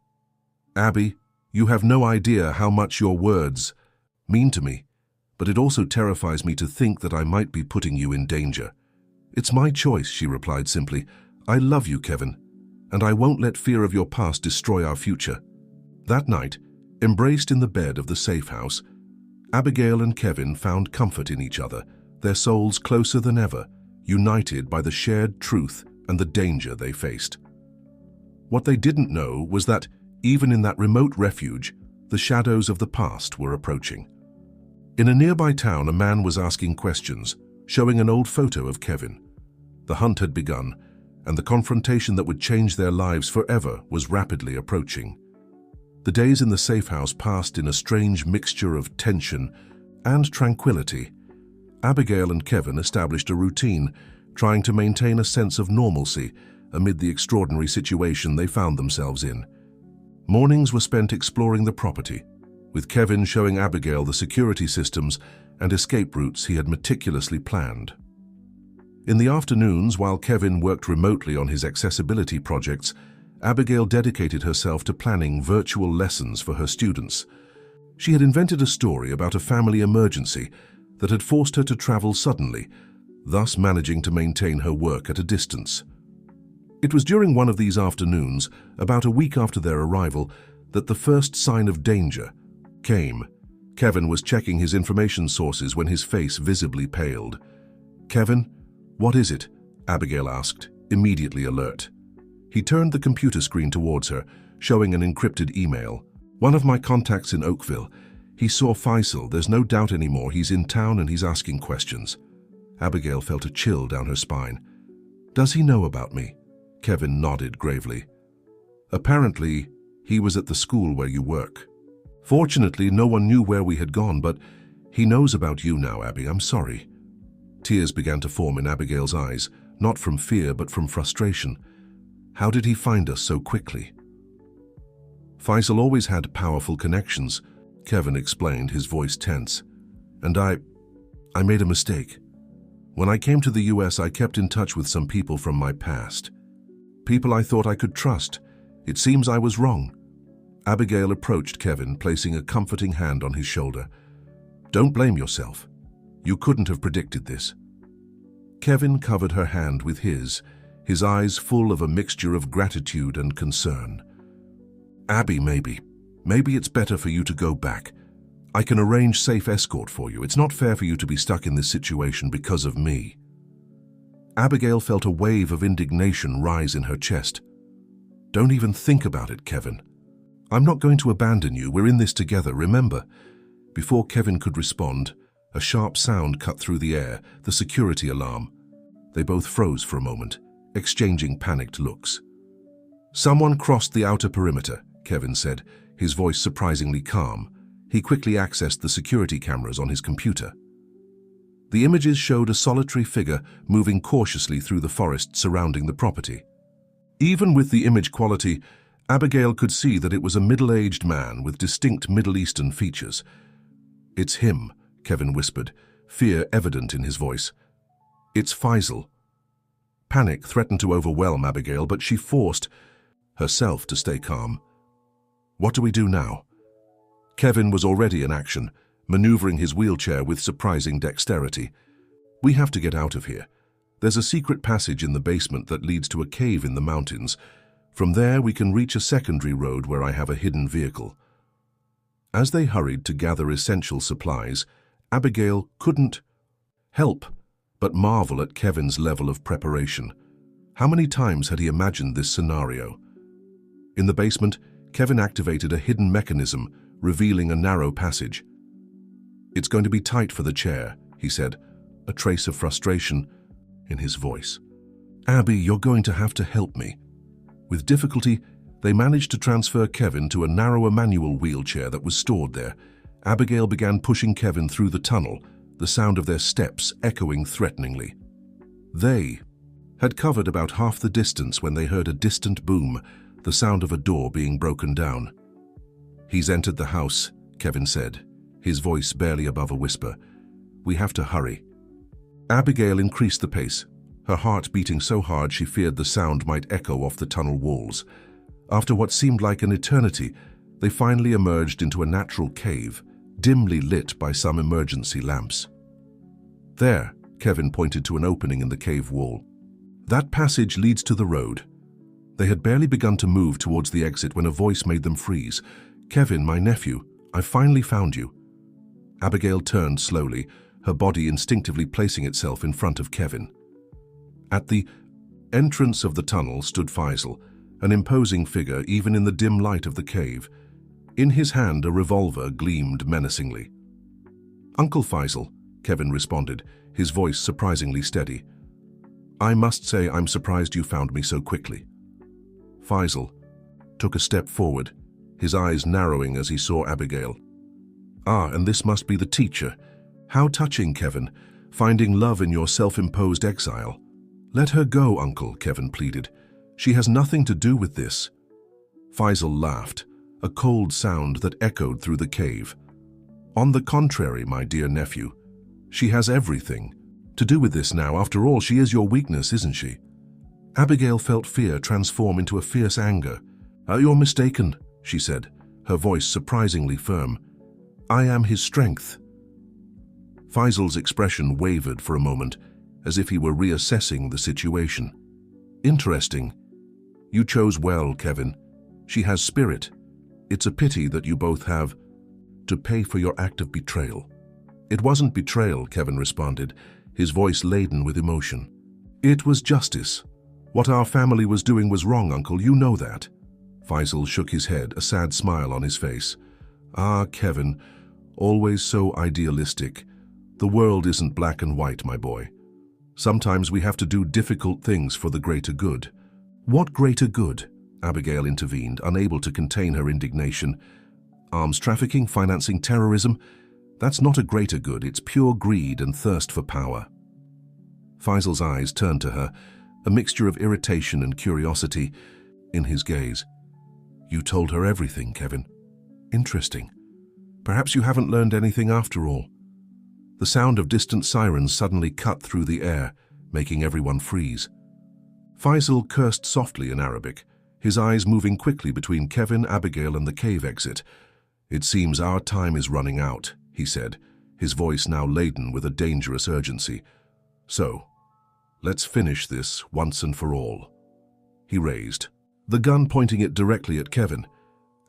"Abby, you have no idea how much your words mean to me, but it also terrifies me to think that I might be putting you in danger." "It's my choice," she replied simply. "I love you, Kevin, and I won't let fear of your past destroy our future." That night, embraced in the bed of the safe house, Abigail and Kevin found comfort in each other, their souls closer than ever, united by the shared truth and the danger they faced. What they didn't know was that, even in that remote refuge, the shadows of the past were approaching. In a nearby town, a man was asking questions, showing an old photo of Kevin. The hunt had begun, and the confrontation that would change their lives forever was rapidly approaching. The days in the safe house passed in a strange mixture of tension and tranquility. Abigail and Kevin established a routine, trying to maintain a sense of normalcy amid the extraordinary situation they found themselves in. Mornings were spent exploring the property, with Kevin showing Abigail the security systems and escape routes he had meticulously planned. In the afternoons, while Kevin worked remotely on his accessibility projects, Abigail dedicated herself to planning virtual lessons for her students. She had invented a story about a family emergency that had forced her to travel suddenly, thus managing to maintain her work at a distance. It was during one of these afternoons, about a week after their arrival, that the first sign of danger came. Kevin was checking his information sources when his face visibly paled. "Kevin, what is it?" Abigail asked, immediately alert. He turned the computer screen towards her, showing an encrypted email. "One of my contacts in Oakville. He saw Faisal. There's no doubt anymore. He's in town and he's asking questions." Abigail felt a chill down her spine. "Does he know about me?" Kevin nodded gravely. "Apparently, he was at the school where you work. Fortunately, no one knew where we had gone, but he knows about you now, Abby. I'm sorry." Tears began to form in Abigail's eyes, not from fear but from frustration. How did he find us so quickly? "Faisal always had powerful connections," Kevin explained, his voice tense. "And I made a mistake. When I came to the US, I kept in touch with some people from my past. People I thought I could trust. It seems I was wrong." Abigail approached Kevin, placing a comforting hand on his shoulder. "Don't blame yourself. You couldn't have predicted this." Kevin covered her hand with his eyes full of a mixture of gratitude and concern. "Abby, maybe it's better for you to go back. I can arrange safe escort for you. It's not fair for you to be stuck in this situation because of me." Abigail felt a wave of indignation rise in her chest. "Don't even think about it, Kevin. I'm not going to abandon you. We're in this together, remember?" Before Kevin could respond, a sharp sound cut through the air, the security alarm. They both froze for a moment, exchanging panicked looks. "Someone crossed the outer perimeter," Kevin said, his voice surprisingly calm. He quickly accessed the security cameras on his computer. The images showed a solitary figure moving cautiously through the forest surrounding the property. Even with the image quality, Abigail could see that it was a middle-aged man with distinct Middle Eastern features. "It's him," Kevin whispered, fear evident in his voice. "It's Faisal." Panic threatened to overwhelm Abigail, but she forced herself to stay calm. "What do we do now?" Kevin was already in action, maneuvering his wheelchair with surprising dexterity. "We have to get out of here. There's a secret passage in the basement that leads to a cave in the mountains. From there, we can reach a secondary road where I have a hidden vehicle." As they hurried to gather essential supplies, Abigail couldn't help but marvel at Kevin's level of preparation. How many times had he imagined this scenario? In the basement, Kevin activated a hidden mechanism, revealing a narrow passage. "It's going to be tight for the chair," he said, a trace of frustration in his voice. "Abby, you're going to have to help me." With difficulty, they managed to transfer Kevin to a narrower manual wheelchair that was stored there. Abigail began pushing Kevin through the tunnel, the sound of their steps echoing threateningly. They had covered about half the distance when they heard a distant boom, the sound of a door being broken down. "He's entered the house," Kevin said, his voice barely above a whisper. "We have to hurry." Abigail increased the pace, her heart beating so hard she feared the sound might echo off the tunnel walls. After what seemed like an eternity, they finally emerged into a natural cave, dimly lit by some emergency lamps. "There," Kevin pointed to an opening in the cave wall. "That passage leads to the road." They had barely begun to move towards the exit when a voice made them freeze. "Kevin, my nephew, I've finally found you." Abigail turned slowly, her body instinctively placing itself in front of Kevin. At the entrance of the tunnel stood Faisal, an imposing figure even in the dim light of the cave. In his hand, a revolver gleamed menacingly. "Uncle Faisal," Kevin responded, his voice surprisingly steady. "I must say I'm surprised you found me so quickly." Faisal took a step forward, his eyes narrowing as he saw Abigail. "Ah, and this must be the teacher. How touching, Kevin, finding love in your self-imposed exile." "Let her go, Uncle," Kevin pleaded. "She has nothing to do with this." Faisal laughed, a cold sound that echoed through the cave. "On the contrary, my dear nephew, she has everything to do with this now. After all, she is your weakness, isn't she?" Abigail felt fear transform into a fierce anger. "You're mistaken," she said, her voice surprisingly firm. "I am his strength." Faisal's expression wavered for a moment, as if he were reassessing the situation. "Interesting. You chose well, Kevin. She has spirit. It's a pity that you both have to pay for your act of betrayal." "It wasn't betrayal," Kevin responded, his voice laden with emotion. "It was justice. What our family was doing was wrong, Uncle, you know that." Faisal shook his head, a sad smile on his face. "Ah, Kevin, always so idealistic. The world isn't black and white, my boy. Sometimes we have to do difficult things for the greater good." "What greater good?" Abigail intervened, unable to contain her indignation. "Arms trafficking, financing terrorism? That's not a greater good, it's pure greed and thirst for power." Faisal's eyes turned to her, a mixture of irritation and curiosity in his gaze. "You told her everything, Kevin. Interesting. Perhaps you haven't learned anything after all." The sound of distant sirens suddenly cut through the air, making everyone freeze. Faisal cursed softly in Arabic, his eyes moving quickly between Kevin, Abigail, and the cave exit. "It seems our time is running out," he said, his voice now laden with a dangerous urgency. "So, let's finish this once and for all." He raised, the gun pointing it directly at Kevin.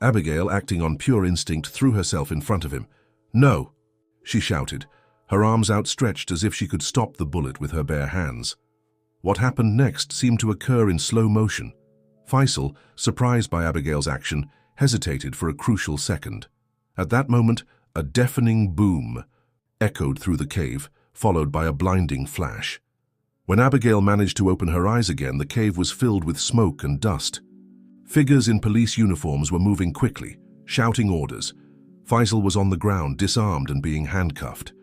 Abigail, acting on pure instinct, threw herself in front of him. "No!" she shouted, her arms outstretched as if she could stop the bullet with her bare hands. What happened next seemed to occur in slow motion. Faisal, surprised by Abigail's action, hesitated for a crucial second. At that moment, a deafening boom echoed through the cave, followed by a blinding flash. When Abigail managed to open her eyes again, the cave was filled with smoke and dust. Figures in police uniforms were moving quickly, shouting orders. Faisal was on the ground, disarmed and being handcuffed.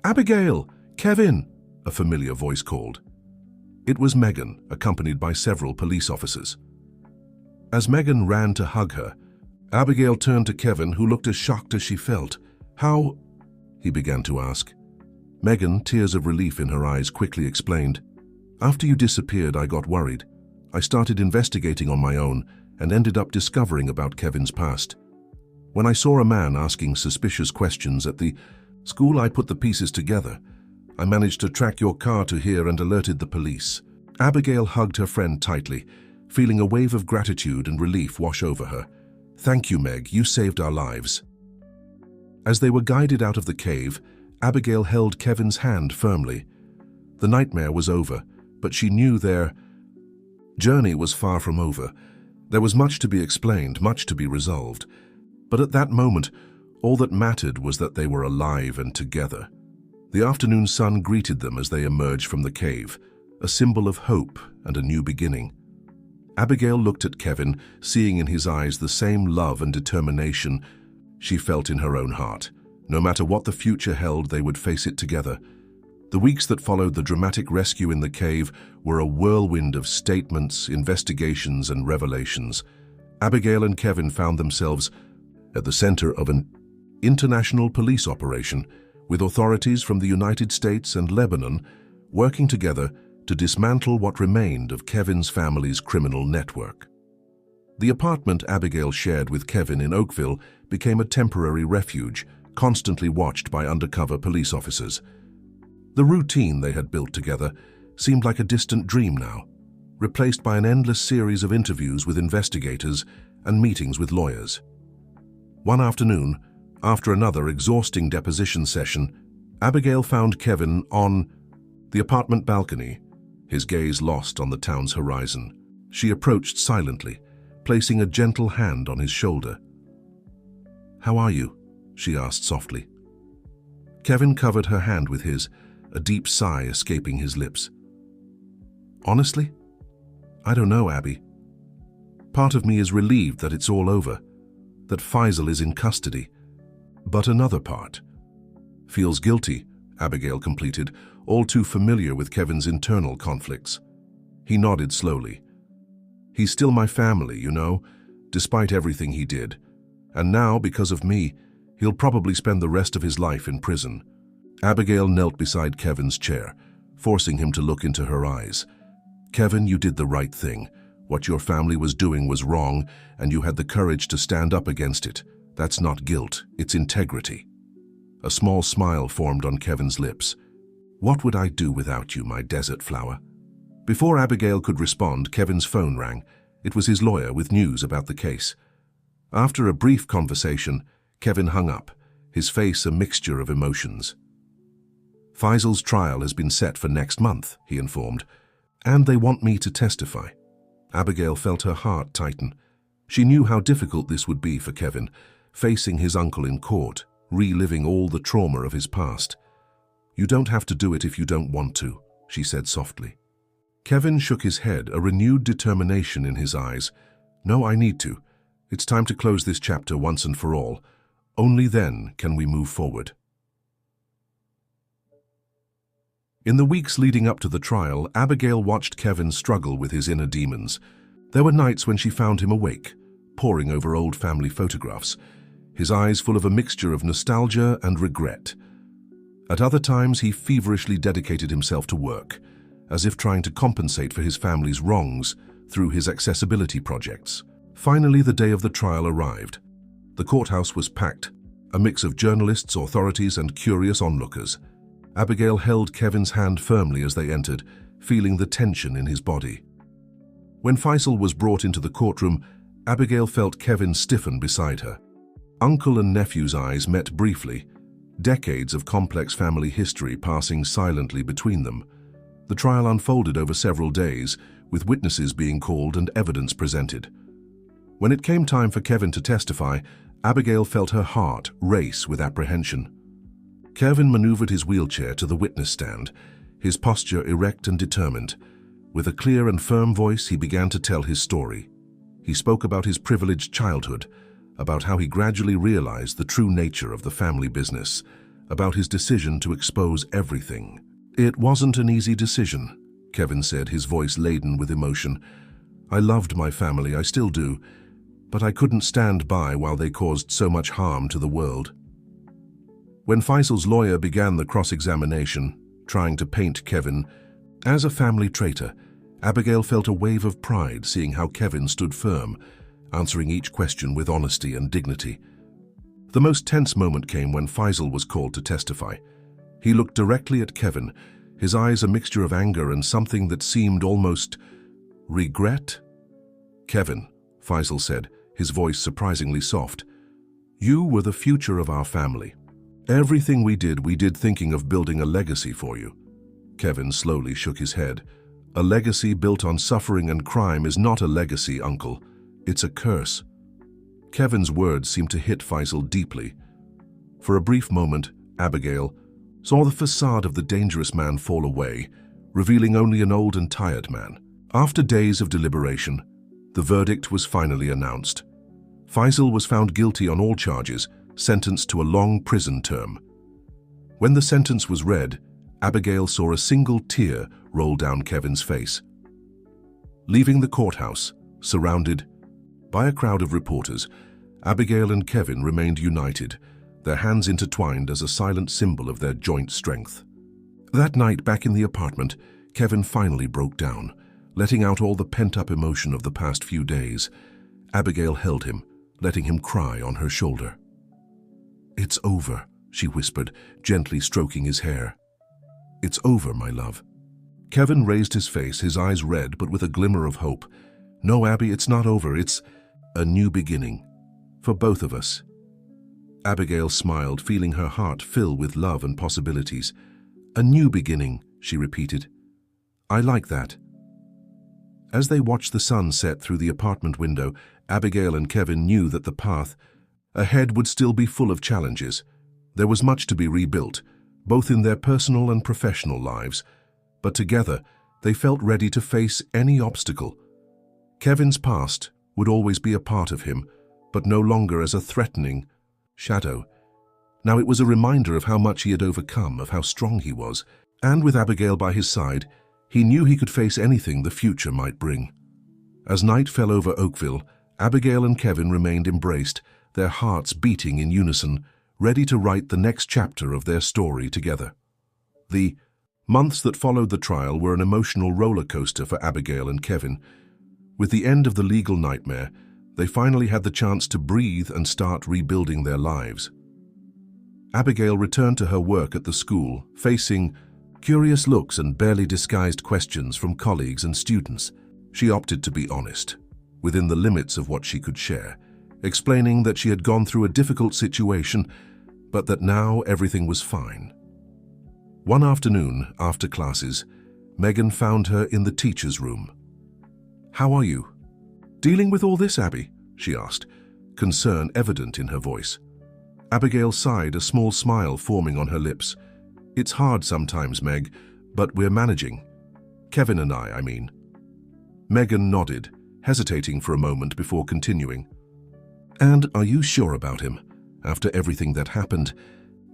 "Abigail! Kevin!" a familiar voice called. It was Megan, accompanied by several police officers. As Megan ran to hug her, Abigail turned to Kevin, who looked as shocked as she felt. "How?" he began to ask. Megan, tears of relief in her eyes, quickly explained. "After you disappeared, I got worried. I started investigating on my own and ended up discovering about Kevin's past. When I saw a man asking suspicious questions at the school, I put the pieces together. I managed to track your car to here and alerted the police." Abigail hugged her friend tightly, feeling a wave of gratitude and relief wash over her. "Thank you, Meg. You saved our lives." As they were guided out of the cave, Abigail held Kevin's hand firmly. The nightmare was over, but she knew their journey was far from over. There was much to be explained, much to be resolved. But at that moment, all that mattered was that they were alive and together. The afternoon sun greeted them as they emerged from the cave, a symbol of hope and a new beginning. Abigail looked at Kevin, seeing in his eyes the same love and determination she felt in her own heart. No matter what the future held, they would face it together. The weeks that followed the dramatic rescue in the cave were a whirlwind of statements, investigations, and revelations. Abigail and Kevin found themselves at the center of an international police operation with authorities from the United States and Lebanon working together to dismantle what remained of Kevin's family's criminal network. The apartment Abigail shared with Kevin in Oakville became a temporary refuge, constantly watched by undercover police officers. The routine they had built together seemed like a distant dream now, replaced by an endless series of interviews with investigators and meetings with lawyers. One afternoon, after another exhausting deposition session, Abigail found Kevin on the apartment balcony, his gaze lost on the town's horizon. She approached silently, placing a gentle hand on his shoulder. "How are you?" she asked softly. Kevin covered her hand with his, a deep sigh escaping his lips. "Honestly? I don't know, Abby. Part of me is relieved that it's all over, that Faisal is in custody. But another part feels guilty," Abigail completed, all too familiar with Kevin's internal conflicts. He nodded slowly. "He's still my family, you know, despite everything he did. And now, because of me, he'll probably spend the rest of his life in prison." Abigail knelt beside Kevin's chair, forcing him to look into her eyes. "Kevin, you did the right thing. What your family was doing was wrong, and you had the courage to stand up against it. That's not guilt, it's integrity." A small smile formed on Kevin's lips. "What would I do without you, my desert flower?" Before Abigail could respond, Kevin's phone rang. It was his lawyer with news about the case. After a brief conversation, Kevin hung up, his face a mixture of emotions. "Faisal's trial has been set for next month," he informed, "and they want me to testify." Abigail felt her heart tighten. She knew how difficult this would be for Kevin, facing his uncle in court, reliving all the trauma of his past. "You don't have to do it if you don't want to," she said softly. Kevin shook his head, a renewed determination in his eyes. "No, I need to. It's time to close this chapter once and for all. Only then can we move forward." In the weeks leading up to the trial, Abigail watched Kevin struggle with his inner demons. There were nights when she found him awake, poring over old family photographs, his eyes full of a mixture of nostalgia and regret. At other times, he feverishly dedicated himself to work, as if trying to compensate for his family's wrongs through his accessibility projects. Finally, the day of the trial arrived. The courthouse was packed, a mix of journalists, authorities, and curious onlookers. Abigail held Kevin's hand firmly as they entered, feeling the tension in his body. When Faisal was brought into the courtroom, Abigail felt Kevin stiffen beside her. Uncle and nephew's eyes met briefly, decades of complex family history passing silently between them. The trial unfolded over several days, with witnesses being called and evidence presented. When it came time for Kevin to testify, Abigail felt her heart race with apprehension. Kevin maneuvered his wheelchair to the witness stand, his posture erect and determined. With a clear and firm voice, he began to tell his story. He spoke about his privileged childhood, about how he gradually realized the true nature of the family business, about his decision to expose everything. "It wasn't an easy decision," Kevin said, his voice laden with emotion. "I loved my family, I still do, but I couldn't stand by while they caused so much harm to the world." When Faisal's lawyer began the cross-examination, trying to paint Kevin as a family traitor, Abigail felt a wave of pride seeing how Kevin stood firm, answering each question with honesty and dignity. The most tense moment came when Faisal was called to testify. He looked directly at Kevin, his eyes a mixture of anger and something that seemed almost regret. "Kevin," Faisal said, his voice surprisingly soft, "you were the future of our family. Everything we did thinking of building a legacy for you." Kevin slowly shook his head. "A legacy built on suffering and crime is not a legacy, Uncle. It's a curse." Kevin's words seemed to hit Faisal deeply. For a brief moment, Abigail saw the facade of the dangerous man fall away, revealing only an old and tired man. After days of deliberation, the verdict was finally announced. Faisal was found guilty on all charges, sentenced to a long prison term. When the sentence was read, Abigail saw a single tear roll down Kevin's face. Leaving the courthouse, surrounded by a crowd of reporters, Abigail and Kevin remained united, their hands intertwined as a silent symbol of their joint strength. That night, back in the apartment, Kevin finally broke down, letting out all the pent-up emotion of the past few days. Abigail held him, letting him cry on her shoulder. "It's over," she whispered, gently stroking his hair. "It's over, my love." Kevin raised his face, his eyes red but with a glimmer of hope. "No, Abby, it's not over. It's a new beginning. For both of us." Abigail smiled, feeling her heart fill with love and possibilities. "A new beginning," she repeated. "I like that." As they watched the sun set through the apartment window, Abigail and Kevin knew that the path ahead would still be full of challenges. There was much to be rebuilt, both in their personal and professional lives, but together they felt ready to face any obstacle. Kevin's past would always be a part of him, but no longer as a threatening shadow. Now it was a reminder of how much he had overcome, of how strong he was, and with Abigail by his side, he knew he could face anything the future might bring. As night fell over Oakville, Abigail and Kevin remained embraced, their hearts beating in unison, ready to write the next chapter of their story together. The months that followed the trial were an emotional roller coaster for Abigail and Kevin. With the end of the legal nightmare, they finally had the chance to breathe and start rebuilding their lives. Abigail returned to her work at the school, facing curious looks and barely disguised questions from colleagues and students. She opted to be honest, within the limits of what she could share, explaining that she had gone through a difficult situation, but that now everything was fine. One afternoon, after classes, Megan found her in the teacher's room. "How are you?" "Dealing with all this, Abby?" she asked, concern evident in her voice. Abigail sighed, a small smile forming on her lips. "It's hard sometimes, Meg, but we're managing. Kevin and I mean." Megan nodded, hesitating for a moment before continuing. "And are you sure about him? After everything that happened?"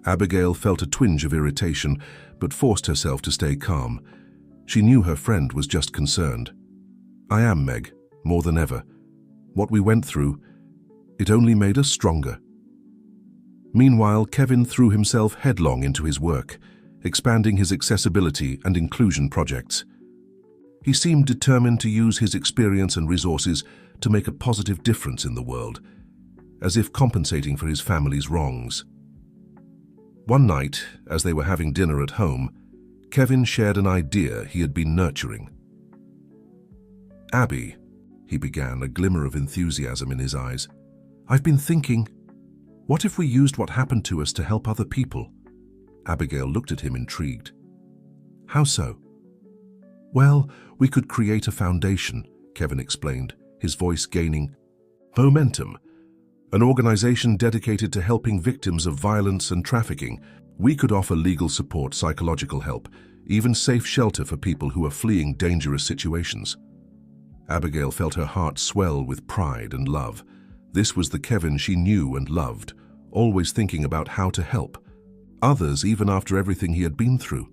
Abigail felt a twinge of irritation, but forced herself to stay calm. She knew her friend was just concerned. "I am, Meg, more than ever. What we went through, it only made us stronger." Meanwhile, Kevin threw himself headlong into his work, expanding his accessibility and inclusion projects. He seemed determined to use his experience and resources to make a positive difference in the world, as if compensating for his family's wrongs. One night, as they were having dinner at home, Kevin shared an idea he had been nurturing. "Abby," he began, a glimmer of enthusiasm in his eyes, "I've been thinking, what if we used what happened to us to help other people?" Abigail looked at him intrigued. "How so?" "Well, we could create a foundation," Kevin explained, his voice gaining momentum. "An organization dedicated to helping victims of violence and trafficking. We could offer legal support, psychological help, even safe shelter for people who are fleeing dangerous situations." Abigail felt her heart swell with pride and love. This was the Kevin she knew and loved, always thinking about how to help others even after everything he had been through.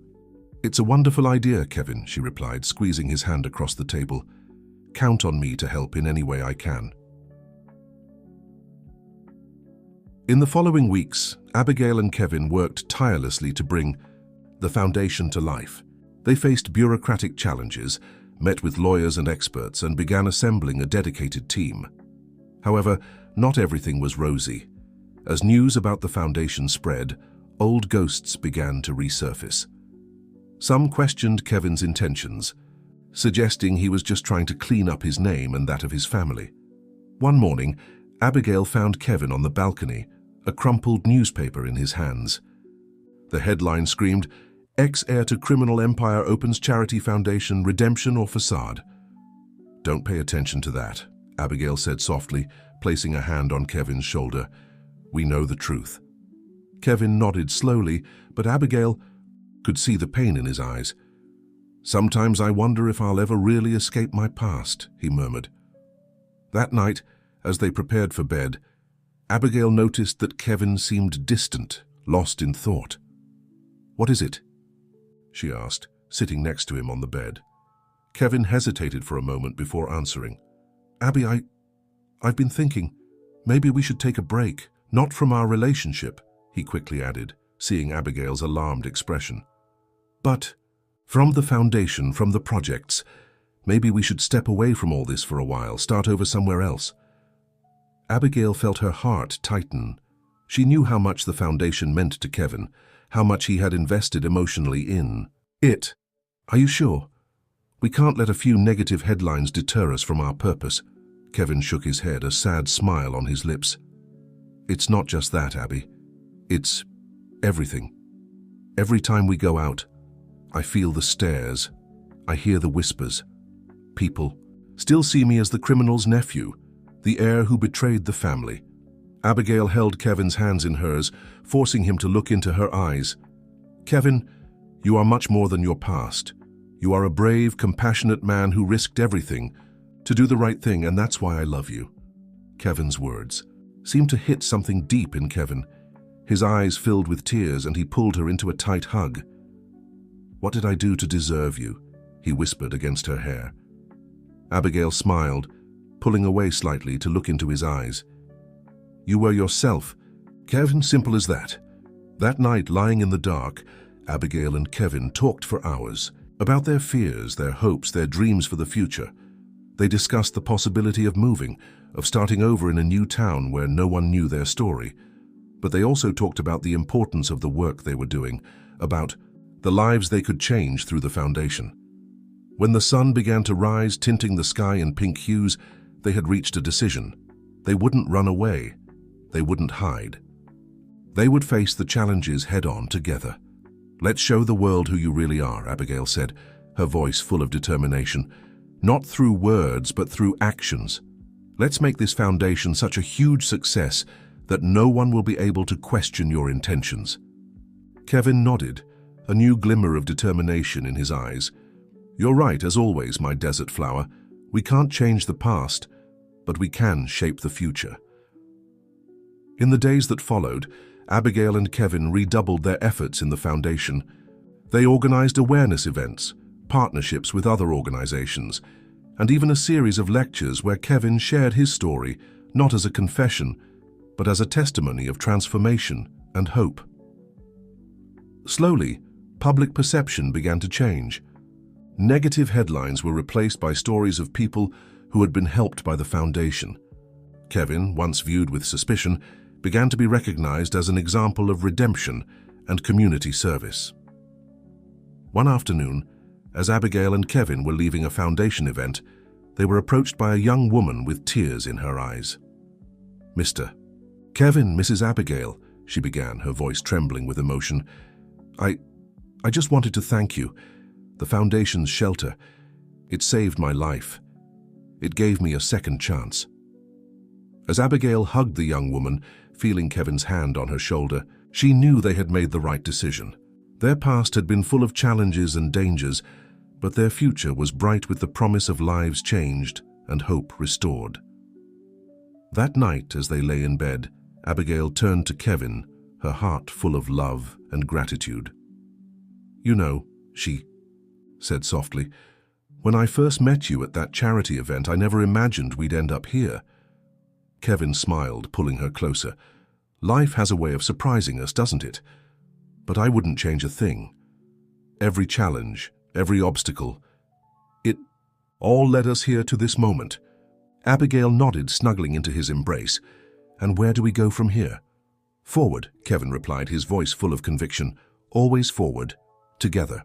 "It's a wonderful idea, Kevin," she replied, squeezing his hand across the table. "Count on me to help in any way I can." In the following weeks, Abigail and Kevin worked tirelessly to bring the foundation to life. They faced bureaucratic challenges, met with lawyers and experts, and began assembling a dedicated team. However, not everything was rosy. As news about the foundation spread, old ghosts began to resurface. Some questioned Kevin's intentions, suggesting he was just trying to clean up his name and that of his family. One morning, Abigail found Kevin on the balcony, a crumpled newspaper in his hands. The headline screamed, "Ex-heir to criminal empire opens charity foundation, redemption or facade." "Don't pay attention to that," Abigail said softly, placing a hand on Kevin's shoulder. "We know the truth." Kevin nodded slowly, but Abigail could see the pain in his eyes. "Sometimes I wonder if I'll ever really escape my past," he murmured. That night, as they prepared for bed, Abigail noticed that Kevin seemed distant, lost in thought. "What is it?" she asked, sitting next to him on the bed. Kevin hesitated for a moment before answering. "Abby, I've been thinking, maybe we should take a break, not from our relationship," he quickly added, seeing Abigail's alarmed expression. But from the foundation, from the projects, maybe we should step away from all this for a while, start over somewhere else. Abigail felt her heart tighten. She knew how much the foundation meant to Kevin, how much he had invested emotionally in it. Are you sure? We can't let a few negative headlines deter us from our purpose. Kevin shook his head, a sad smile on his lips. It's not just that, Abby. It's everything. Every time we go out, I feel the stares. I hear the whispers. People still see me as the criminal's nephew, the heir who betrayed the family. Abigail held Kevin's hands in hers, forcing him to look into her eyes. Kevin, you are much more than your past. You are a brave, compassionate man who risked everything to do the right thing, and that's why I love you. Kevin's words seemed to hit something deep in Kevin. His eyes filled with tears, and he pulled her into a tight hug. What did I do to deserve you? He whispered against her hair. Abigail smiled, pulling away slightly to look into his eyes. You were yourself, Kevin, simple as that. That night, lying in the dark, Abigail and Kevin talked for hours about their fears, their hopes, their dreams for the future. They discussed the possibility of moving, of starting over in a new town where no one knew their story. But they also talked about the importance of the work they were doing, about the lives they could change through the foundation. When the sun began to rise, tinting the sky in pink hues, they had reached a decision. They wouldn't run away. They wouldn't hide. They would face the challenges head-on together. Let's show the world who you really are, Abigail said, her voice full of determination. Not through words, but through actions. Let's make this foundation such a huge success that no one will be able to question your intentions. Kevin nodded, a new glimmer of determination in his eyes. You're right, as always, my desert flower. We can't change the past, but we can shape the future. In the days that followed, Abigail and Kevin redoubled their efforts in the foundation. They organized awareness events, partnerships with other organizations, and even a series of lectures where Kevin shared his story, not as a confession, but as a testimony of transformation and hope. Slowly, public perception began to change. Negative headlines were replaced by stories of people who had been helped by the foundation. Kevin, once viewed with suspicion, began to be recognized as an example of redemption and community service. One afternoon, as Abigail and Kevin were leaving a foundation event, they were approached by a young woman with tears in her eyes. Mr. Kevin, Mrs. Abigail, she began, her voice trembling with emotion. I just wanted to thank you. The foundation's shelter, it saved my life. It gave me a second chance. As Abigail hugged the young woman, feeling Kevin's hand on her shoulder, she knew they had made the right decision. Their past had been full of challenges and dangers, but their future was bright with the promise of lives changed and hope restored. That night, as they lay in bed, Abigail turned to Kevin, her heart full of love and gratitude. You know, she said softly, when I first met you at that charity event, I never imagined we'd end up here. Kevin smiled, pulling her closer. Life has a way of surprising us, doesn't it? But I wouldn't change a thing. Every challenge, every obstacle, it all led us here to this moment. Abigail nodded, snuggling into his embrace. And where do we go from here? Forward, Kevin replied, his voice full of conviction. Always forward, together.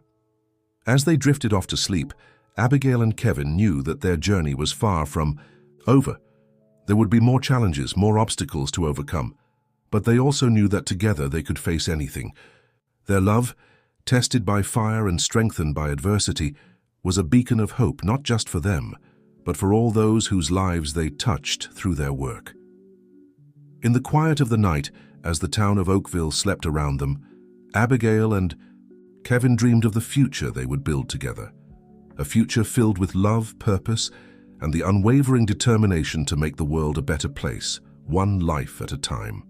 As they drifted off to sleep, Abigail and Kevin knew that their journey was far from over. There would be more challenges, more obstacles to overcome, but they also knew that together they could face anything. Their love, tested by fire and strengthened by adversity, was a beacon of hope not just for them, but for all those whose lives they touched through their work. In the quiet of the night, as the town of Oakville slept around them, Abigail and Kevin dreamed of the future they would build together, a future filled with love, purpose, and the unwavering determination to make the world a better place, one life at a time.